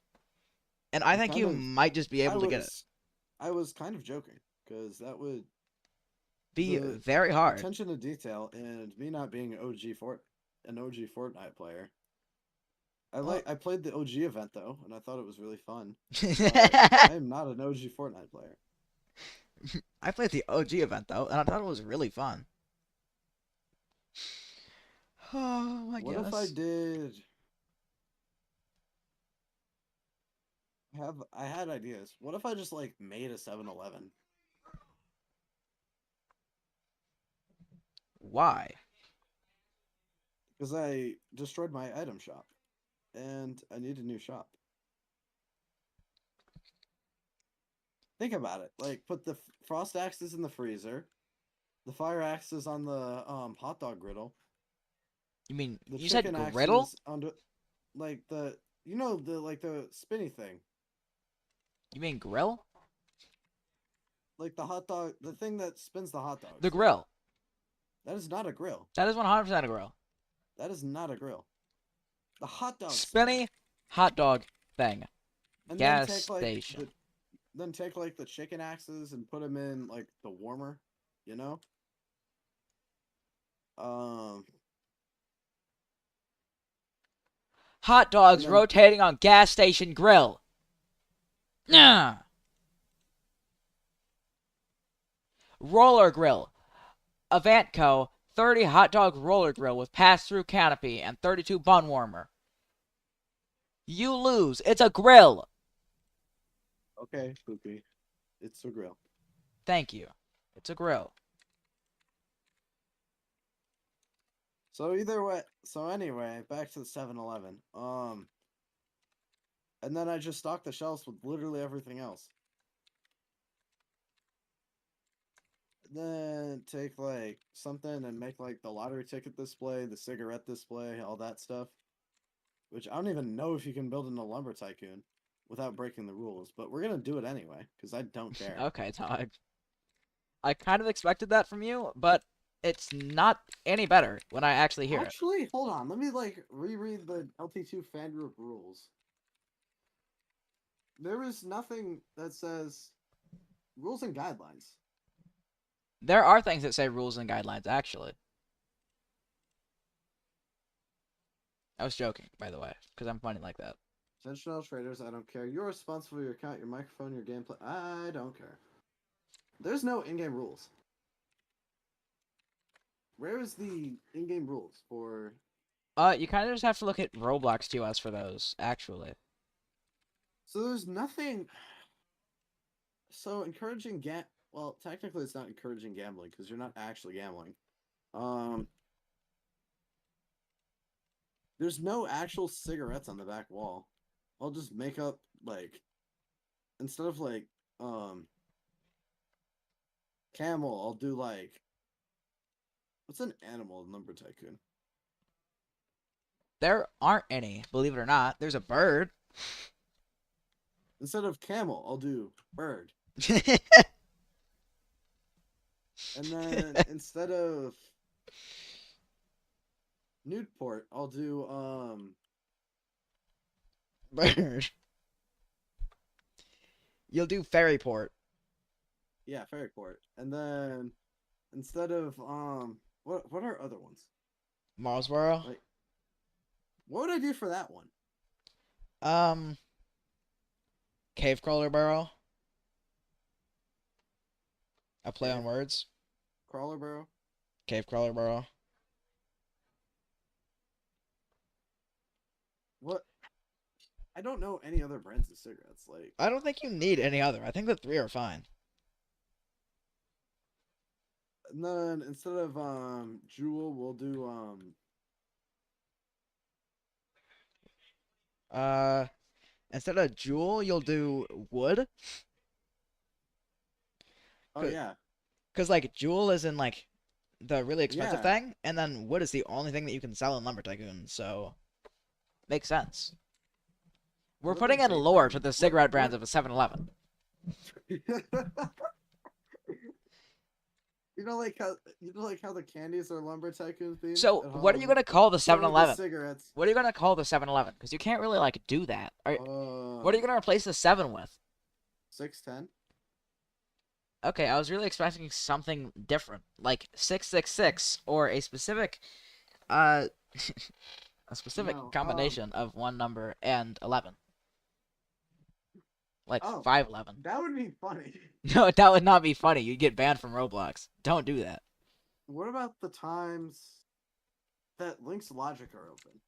And I I'm think kind you of... might just be I able to get it. was... I was kind of joking, because that would... Be The very hard. attention to detail and me not being an OG Fortnite player. Well, I played the OG event though, and I thought it was really fun. But I am not an OG Fortnite player. I played the OG event, though, and I thought it was really fun. Oh, my What if I goodness. did I had ideas. What if I just like made a 7-Eleven? Why? Because I destroyed my item shop and I need a new shop. Think about it. Like put the frost axes in the freezer, the fire axes on the hot dog griddle, You mean, the you said chicken griddle? axes under like the the like the spinny thing. You mean grill? Like the hot dog, the thing that spins the hot dogs. The grill. That is not a grill. That is 100% a grill. That is not a grill. The hot dog Spinny hot dog thing. and then Gas take like station. the chicken axes and put them in like the warmer, you know? Um Hot and dogs then rotating on gas station grill. Nah. Roller grill. Avantco 30 hot dog roller grill with pass-through canopy and 32 bun warmer. You lose. It's a grill. okay, Poopy. It's a grill. Thank you. It's a grill. So either way, so anyway, back to the 7-Eleven. And then I just stock the shelves with literally everything else. Then take like something and make like the lottery ticket display, the cigarette display, all that stuff. Which I don't even know if you can build in a lumber tycoon without breaking the rules, but we're gonna do it anyway because I don't care. Okay, Todd. I kind of expected that from you, but it's not any better when I actually hear it. Actually, hold on. Let me like reread the LT2 fan group rules. There is nothing that says rules and guidelines. There are things that say rules and guidelines, actually. I was joking, by the way, because I'm funny like that. Intentional traders, I don't care. You're responsible for your account, your microphone, your gameplay. I don't care. There's no in-game rules. Where is the in-game rules for... You kind of just have to look at Roblox TOS for those, actually. So there's nothing... So encouraging well, technically it's not encouraging gambling because you're not actually gambling. There's no actual cigarettes on the back wall. I'll just make up like instead of like camel, I'll do like what's an animal number tycoon? There aren't any, believe it or not. There's a bird. Instead of camel, I'll do bird. And then instead of nude port, I'll do Bird. You'll do fairy port. Yeah, fairy port. And then instead of what are other ones? Marsboro. Like what would I do for that one? Um, Cave Crawler Burrow. A play on Cave words. crawler burrow? Cave Crawler Burrow. What I don't know any other brands of cigarettes. Like I don't think you need any other. I think the three are fine. and then instead of Jewel, we'll do Uh, Instead of Jewel, you'll do wood. oh yeah. Cause like Jewel is in like the really expensive Yeah. thing, and then wood is the only thing that you can sell in Lumber Tycoon. So makes sense. We're Wood putting is in a lore to thing. the What cigarette brands what of a 7-Eleven. you know like how the candies are lumber tycoon themed So at what are you Halloween? gonna call the So are the 7-Eleven? cigarettes. What are you gonna call the 7-Eleven? Because you can't really like do that. What are you Um gonna replace the 7 with? 610. Okay, I was really expecting something different, like 666 or uh a specific No. combination of one number and 11, like Oh, 511. that would be funny. No, that would not be funny. You'd get banned from Roblox. Don't do that. What about the times that Link's Logic are open?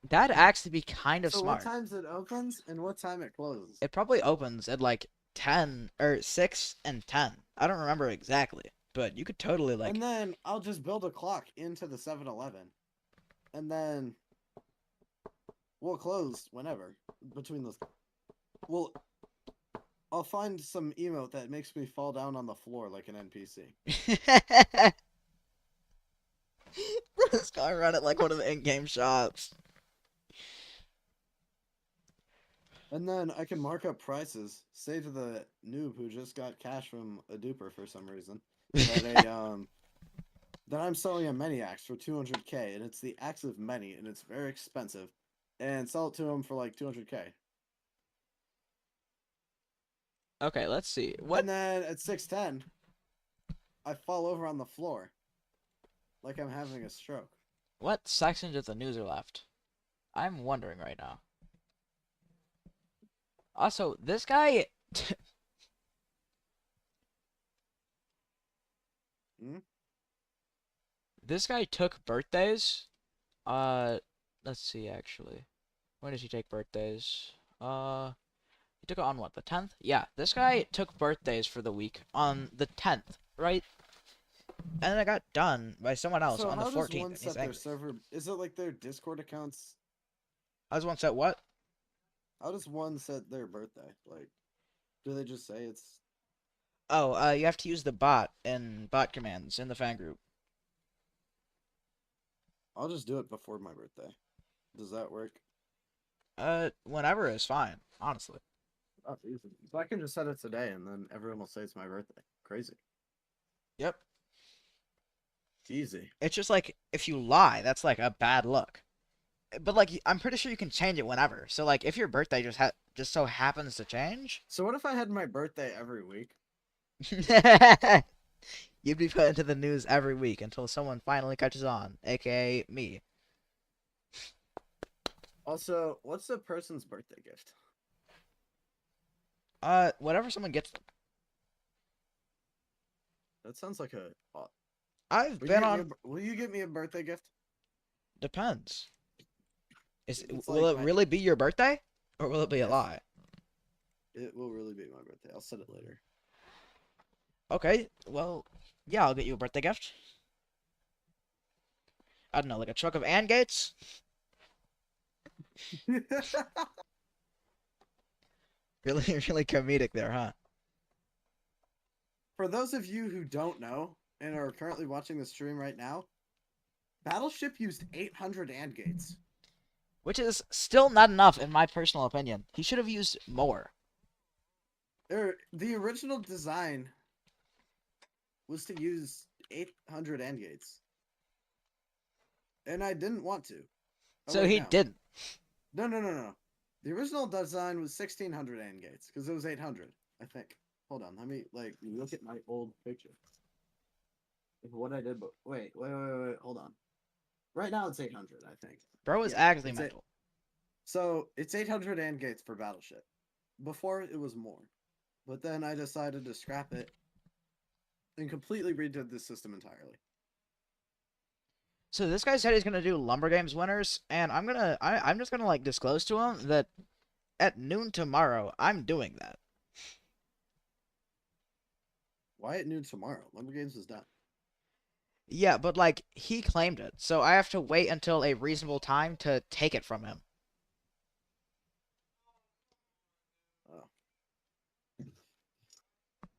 That'd actually be kind of So what smart. times it opens and what time it closes? It probably opens at like 10 or 6 and 10. I don't remember exactly, but you could totally like. And then I'll just build a clock into the 7-Eleven. And then we'll close whenever between those. Well, I'll find some emote that makes me fall down on the floor like an NPC. This guy run it like one of the in-game shops. And then I can mark up prices. Say to the noob who just got cash from a duper for some reason that that I'm selling a mini axe for 200k, and it's the axe of many, and it's very expensive, and sell it to him for like 200k. Okay, let's see. What And then at 610, I fall over on the floor like I'm having a stroke. what sections of the news are left? I'm wondering right now. Also, this guy Hmm? this guy took birthdays. Uh let's see actually. When does he take birthdays? He took it on what, the 10th? Yeah, this guy took birthdays for the week on the 10th, right? And then it got done by someone else So on the how does 14th, one and he's set their angry. server? Is it like their Discord accounts? I was one set what? How does one set their birthday? Like, do they just say it's? Oh, you have to use the bot commands in the fan group. I'll just do it before my birthday. Does that work? Whenever is fine, honestly. Oh, easy. So I can just set it today, and then everyone will say it's my birthday. Crazy. Yep. Easy. It's just like if you lie, that's like a bad look. But like I'm pretty sure you can change it whenever. So like if your birthday just so happens to change, So what if I had my birthday every week? you'd be put into the news every week until someone finally catches on, aka me. Also, what's the person's birthday gift? Whatever someone gets them. That sounds like a. I've been on. Will you get me a birthday gift? Depends. It's Will like it really be your birthday, or will it be a Yes. lie? It will really be my birthday. I'll set it later. Okay, well, yeah, I'll get you a birthday gift. I don't know, like a truck of and gates. Really, really comedic there, huh? For those of you who don't know and are currently watching the stream right now, Battleship used 800 and gates. Which is still not enough, in my personal opinion. He should have used more. The original design was to use 800 and gates. And I didn't want to. So he didn't. No. The original design was 1600 AND gates because it was 800, I think. Hold on, let me like look at my old picture. What I did, but wait, hold on. Right now it's 800, I think. Bro is Yeah, actually it's it. mental. So it's 800 AND gates per battleship. Before it was more, but then I decided to scrap it and completely redid the system entirely. So this guy said he's gonna do Lumber Games winners, and I'm just gonna like disclose to him that at noon tomorrow I'm doing that. Why at noon tomorrow? Lumber Games is done. Yeah, but like he claimed it, so I have to wait until a reasonable time to take it from him. Oh.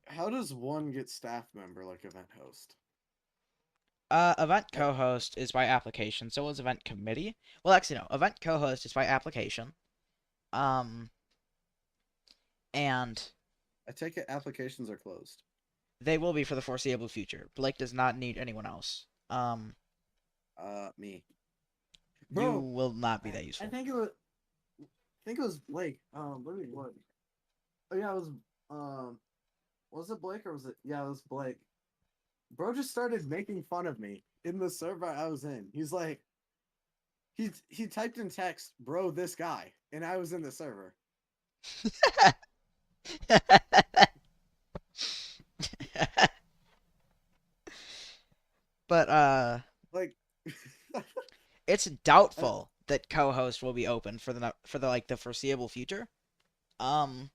How does one get staff member like event host? Event I, co-host is by application. So is event committee. Well, actually, no. Event co-host is by application. Um, and I take it applications are closed. they will be for the foreseeable future. Blake does not need anyone else. Me. You Bro, will not be I, that I useful. think it was. I think it was Blake. Let me look. Oh yeah, it was. Was it Blake or was it? Yeah, it was Blake. Bro just started making fun of me in the server I was in. He's like, he typed in text, "Bro, this guy," and I was in the server. But Like, it's I, doubtful that co-host will be open for the like the foreseeable future. Um,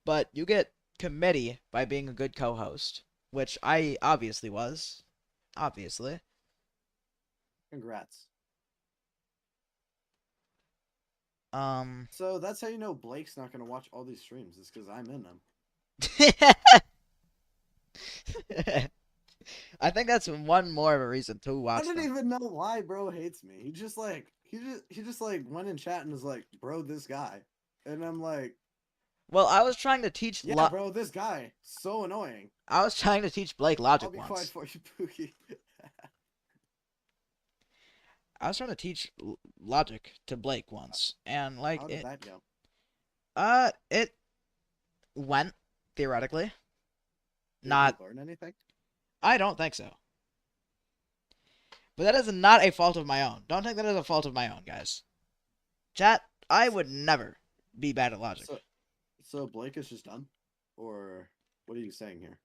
but you get committee by being a good co-host, which I obviously was. Obviously. congrats. Um, So that's how you know Blake's not gonna watch all these streams. Is because I'm in them. I think that's one more of a reason to I watch don't them. even know why bro hates me. He just like went in chat and was like, "Bro, this guy," and I'm like, Well, I was trying to teach "Yeah, bro, this guy, so annoying." I was trying to teach Blake I'll logic be quiet once. for you, Pookie. I was trying to teach logic to Blake once, and like How did it, that go? it went theoretically. Did he Not, learn anything? I don't think so. But that is not a fault of my own. Don't think that is a fault of my own, guys. Chat, I would never be bad at logic. So, so Blake is just done, or what are you saying here?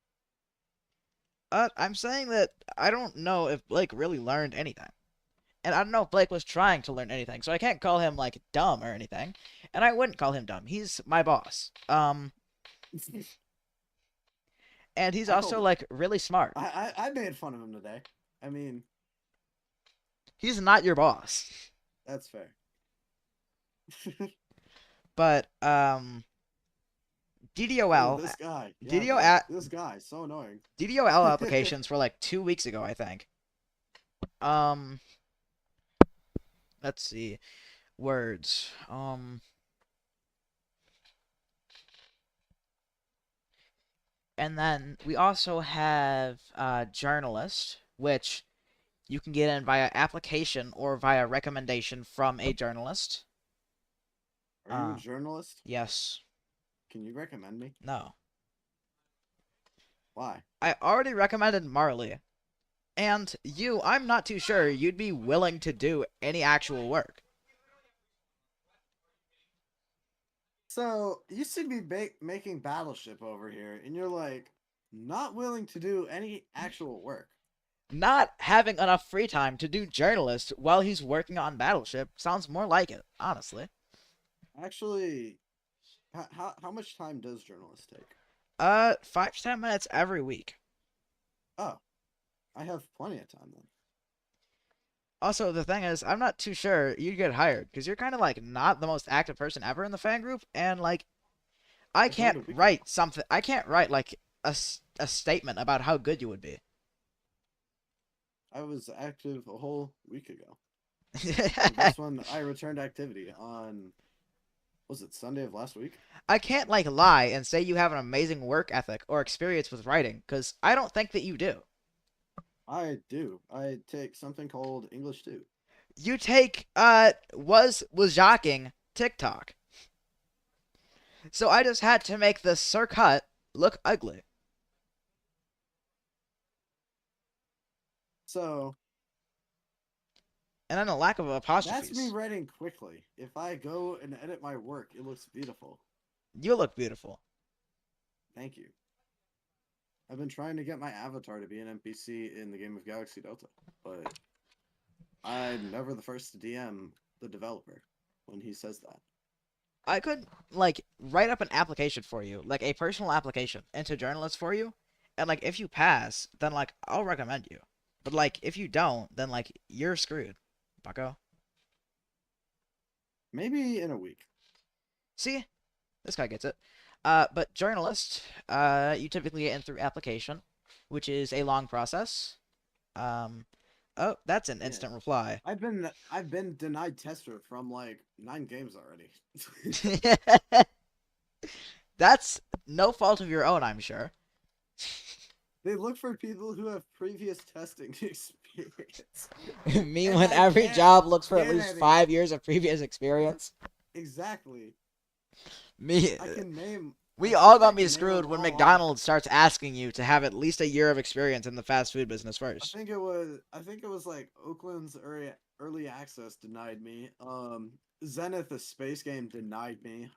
I'm saying that I don't know if Blake really learned anything. And I don't know if Blake was trying to learn anything, so I can't call him like dumb or anything. And I wouldn't call him dumb. He's my boss. And he's I called also it. like really smart. I made fun of him today. I mean, He's not your boss. that's fair. But Oh, DDOL this guy. Yeah, bro. DDOL This guy, so annoying. DDOL applications were like 2 weeks ago, I think. Um, let's see. Words. And then we also have journalist, which you can get in via application or via recommendation from a journalist. Are you a journalist? Yes. Can you recommend me? No. Why? I already recommended Marley. And you, I'm not too sure you'd be willing to do any actual work. So you see me making Battleship over here, and you're like not willing to do any actual work. Not having enough free time to do journalist while he's working on Battleship sounds more like it, honestly. Actually, how much time does journalist take? 5 to 10 minutes every week. Oh, I have plenty of time then. Also, the thing is, I'm not too sure you'd get hired because you're kind of like not the most active person ever in the fan group, and like I I joined can't a week ago. write something. I can't write like a statement about how good you would be. I was active a whole week ago. That's when I returned activity on. Was it Sunday of last week? I can't like lie and say you have an amazing work ethic or experience with writing because I don't think that you do. I do. I take something called English 2. You take was jocking TikTok. So I just had to make the circut look ugly. So And then a lack of that's me apostrophes. writing quickly. If I go and edit my work, it looks beautiful. You look beautiful. Thank you. I've been trying to get my avatar to be an NPC in the game of Galaxy Delta, but I'm never the first to DM the developer when he says that. I could, like, write up an application for you, like a personal application into journalists for you. And, like, if you pass, then, like, I'll recommend you. But, like, if you don't, then, like, you're screwed, bucko. Maybe in a week. See? This guy gets it. But journalist, you typically get in through application, which is a long process. Oh, that's an Yeah. instant reply. I've been denied tester from like 9 games already. That's no fault of your own, I'm sure. They look for people who have previous testing experience. Me, And when I every can't job looks for at get least any. 5 years of previous experience. Exactly. Me, I can name. we I all think I got me can name screwed them when all off. McDonald's starts asking you to have at least a year of experience in the fast food business I first. think it was like Oakland's early access denied me. Zenith, the space game, denied me.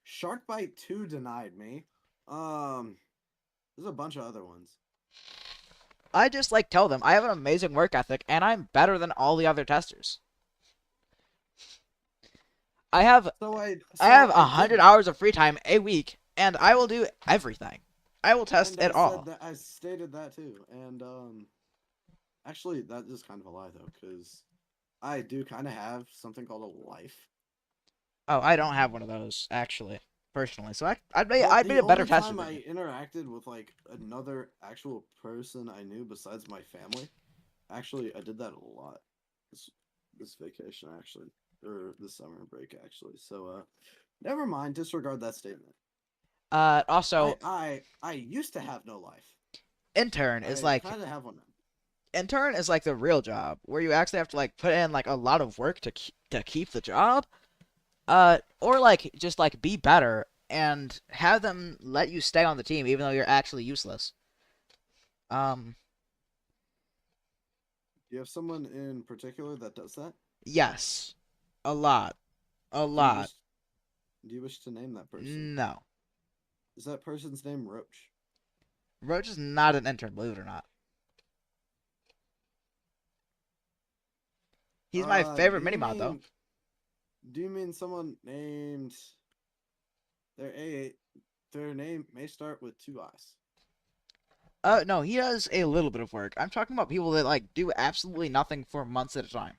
Sharkbite 2 denied me. There's a bunch of other ones. I just like tell them I have an amazing work ethic and I'm better than all the other testers. I have I 100 hours of free time a week and I will do everything. I will test it all. I stated that too, and actually that is kind of a lie though, because I do kind of have something called a life. Oh, I don't have one of those actually, personally. So I'd But be the a better only tester time than I you. interacted with like another actual person I knew besides my family, actually I did that a lot this vacation actually, or this summer break actually. So never mind, disregard that statement. Also, I used to have no life. intern is I like kind of have one now. intern is like the real job where you actually have to like put in like a lot of work to keep the job. Or like just like be better and have them let you stay on the team even though you're actually useless. Um, Do you have someone in particular that does that? yes, a lot, a Do you lot. wish Do you wish to name that person? No, Is that person's name Roach? Roach is not an intern, believe it or not. He's my Do favorite you mini mod though. mean Do you mean someone named their A their name may start with 2 I's? No, he does a little bit of work. I'm talking about people that like do absolutely nothing for months at a time.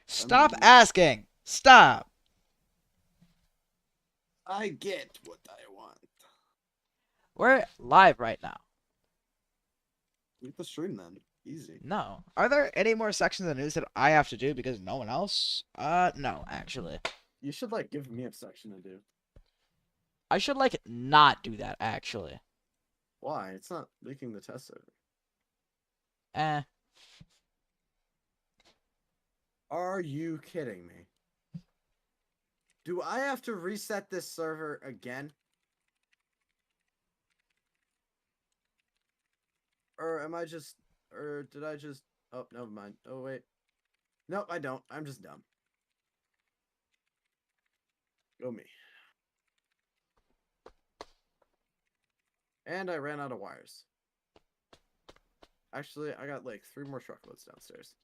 Stop I'm asking. Stop. I get what I want. We're live right now. Leave the stream then. Easy. No. Are there any more sections of news that I have to do because no one else? No, actually. You should like give me a section to do. I should like not do that actually. Why? It's not making the test server. Eh. Are you kidding me? Do I have to reset this server again? Or am I just... Or did I just... Oh, never mind. Oh, wait. Nope, I don't. I'm just dumb. Go me. And I ran out of wires. Actually, I got like 3 more truckloads downstairs.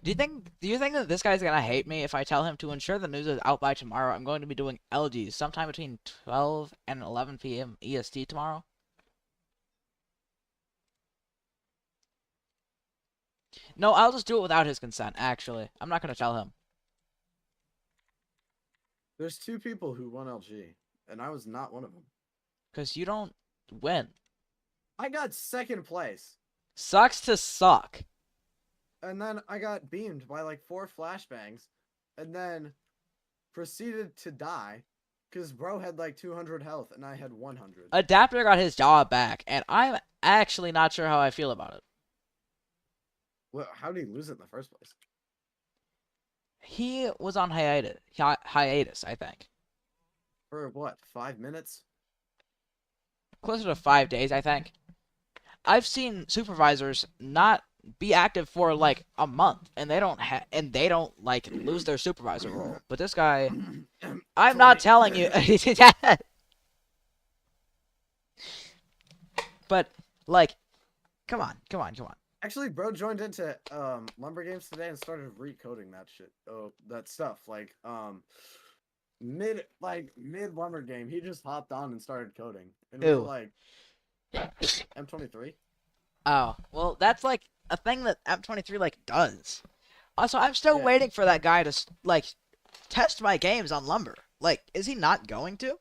Do you think that this guy's gonna hate me if I tell him to ensure the news is out by tomorrow? I'm going to be doing LGs sometime between 12 and 11 p.m. EST tomorrow. No, I'll just do it without his consent, actually. I'm not gonna tell him. There's 2 people who won LG, and I was not one of them. Because you don't win. I got 2nd place. Sucks to suck. And then I got beamed by like 4 flashbangs, and then proceeded to die because bro had like 200 health and I had 100. Adapter got his job back, and I'm actually not sure how I feel about it. Well, how did he lose it in the first place? He was on hiatus, I think. For what? 5 minutes? Closer to 5 days, I think. I've seen supervisors not be active for like a month, and they don't like lose their supervisor role. But this guy, I'm not 20. telling you, but like, come on, come on, come on. Actually, bro joined into Lumber Games today and started recoding that shit. Oh, that stuff. Mid Lumber Game, he just hopped on and started coding. And we were Ooh. like, M23? Oh, well, that's like a thing that M23 like does. Also, I'm still Yeah, waiting for that guy to like test my games on Lumber. Like, is he not going to?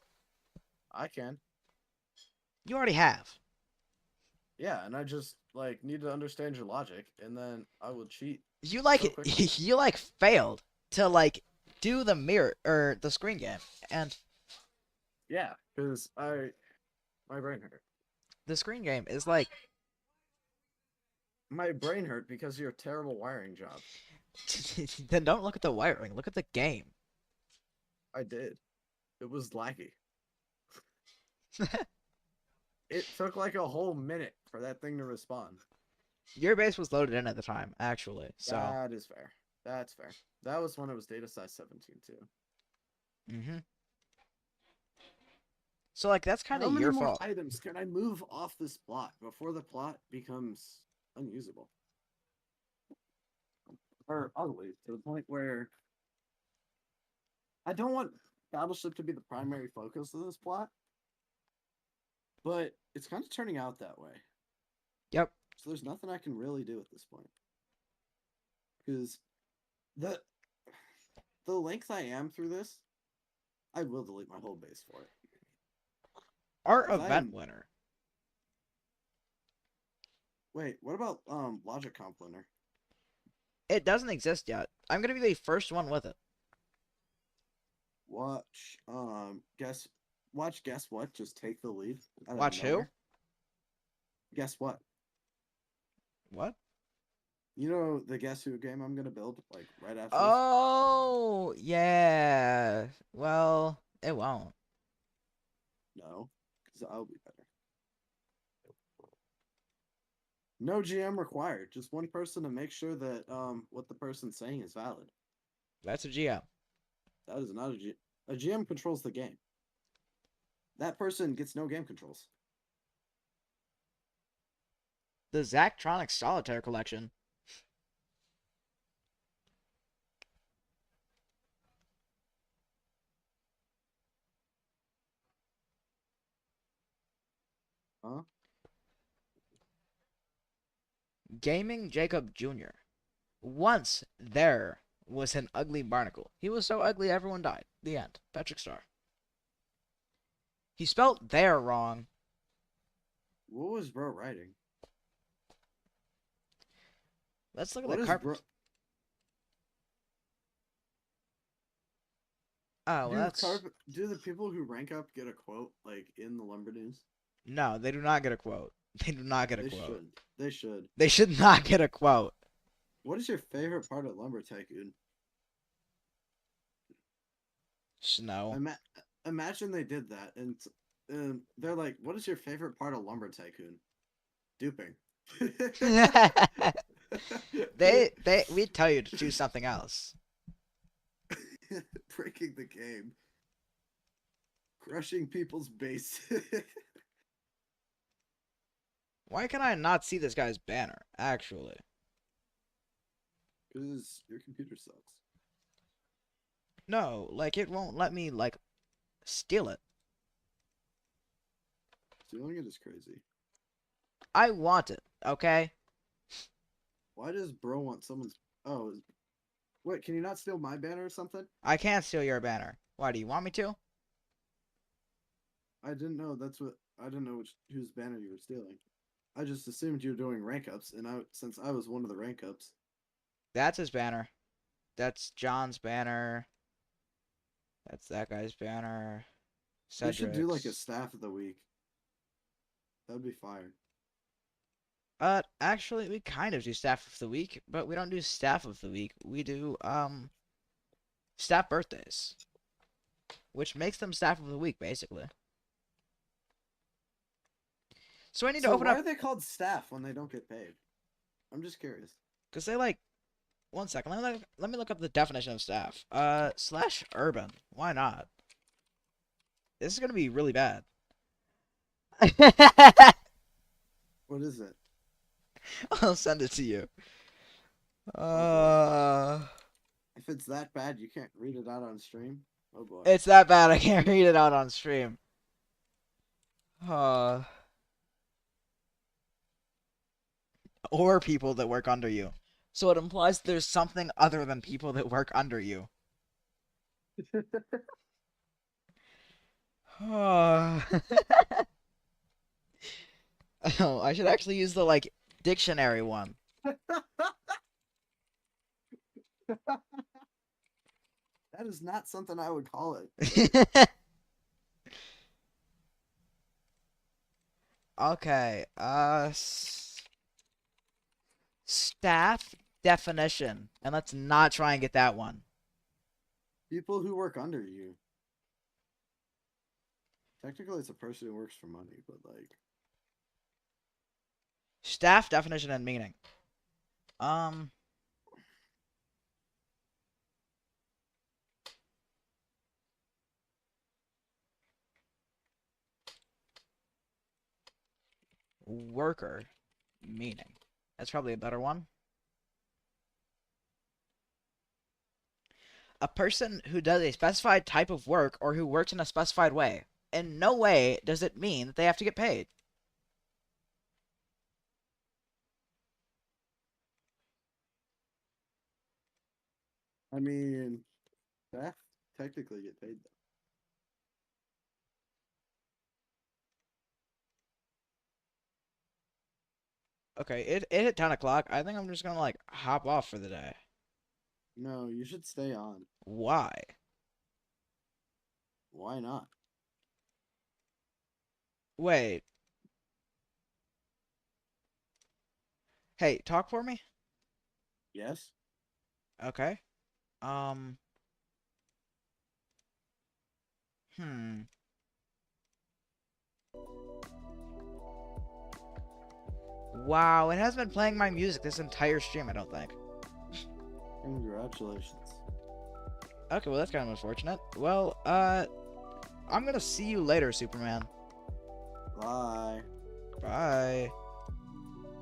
I can. You already have. Yeah, and I just like need to understand your logic, and then I will cheat You so like quickly. you like failed to like do the mirror or the screen game, and Yeah, because my brain hurt. the screen game is like My brain hurt because of your terrible wiring job. then don't look at the wiring, look at the game. I did. It was laggy. It took like a whole minute for that thing to respond. Your base was loaded in at the time, actually. So, That is fair. That's fair. That was when it was data size 17 too. mhm. So like that's kind How of many your more fault. items can I move off this plot before the plot becomes unusable? Or ugly to the point where I don't want Battleship to be the primary focus of this plot, but it's kind of turning out that way. Yep. So there's nothing I can really do at this point. Because the the length I am through this, I will delete my whole base for it. Our 'Cause I event am. winner. Wait, what about logic completer? It doesn't exist yet. I'm gonna be the first one with it. Watch guess what? Just take the lead out of Watch who? nowhere. Guess what? What? You know the guess who game I'm gonna build like right after this? Oh, yeah. Well, it won't. No, because I'll be better. No GM required. Just one person to make sure that what the person's saying is valid. That's a GM. That is not a GM. A GM controls the game. That person gets no game controls. The Zachtronic Solitaire Collection. Huh? Gaming Jacob Jr. Once there was an ugly barnacle. He was so ugly everyone died. The end. Patrick Star. He spelt there wrong. What was bro writing? Let's look at What the is carpet. bro? Oh, well, that's Do the people who rank up get a quote like in the Lumber News? no. They do not get a quote. They do not get a They quote. should. They should. They should not get a quote. What is your favorite part of Lumber Tycoon? Snow. Imagine they did that, and they're like, "What is your favorite part of Lumber Tycoon?" Duping. We'd tell you to choose something else. Breaking the game, crushing people's base. Why can I not see this guy's banner? Actually, Because your computer sucks. no. Like it won't let me like steal it. Stealing it is crazy. I want it. Okay. Why does bro want someone's? Oh, wait. Can you not steal my banner or something? I can't steal your banner. Why do you want me to? I didn't know that's what. I didn't know whose banner you were stealing. I just assumed you were doing rank ups, and since I was one of the rank ups. That's his banner. That's John's banner. That's that guy's banner. They should do like a Cedric's. staff of the week. That'd be fire. Actually, we kind of do staff of the week, but we don't do staff of the week. We do, staff birthdays, which makes them staff of the week, basically. So I need to So open why up, are they called staff when they don't get paid? I'm just curious. because they, like, one second, let me look up the definition of staff. Slash urban. Why not? This is gonna be really bad. What is it? I'll send it to you. If it's that bad, you can't read it out on stream. Oh boy. It's that bad I can't read it out on stream. Or people that work under you. So it implies there's something other than people that work under you. Oh, I should actually use the, like, dictionary one. That is not something I would call it. Okay, staff definition. And let's not try and get that one. People who work under you. Technically, it's a person who works for money, but like. Staff definition and meaning. Worker meaning. That's probably a better one. A person who does a specified type of work or who works in a specified way. In no way does it mean that they have to get paid. I mean, staff technically get paid though. Okay, it hit 10 o'clock. I think I'm just gonna, like, hop off for the day. No, you should stay on. Why? Why not? Wait. Hey, talk for me? Yes? Okay. Um. Hmm. Wow, it has been playing my music this entire stream, I don't think. Congratulations. Okay, well, that's kind of unfortunate. Well, I'm gonna see you later, Superman. Bye. Bye.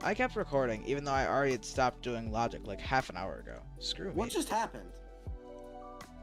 I kept recording, even though I already had stopped doing logic like half an hour ago. Screw me. What just happened?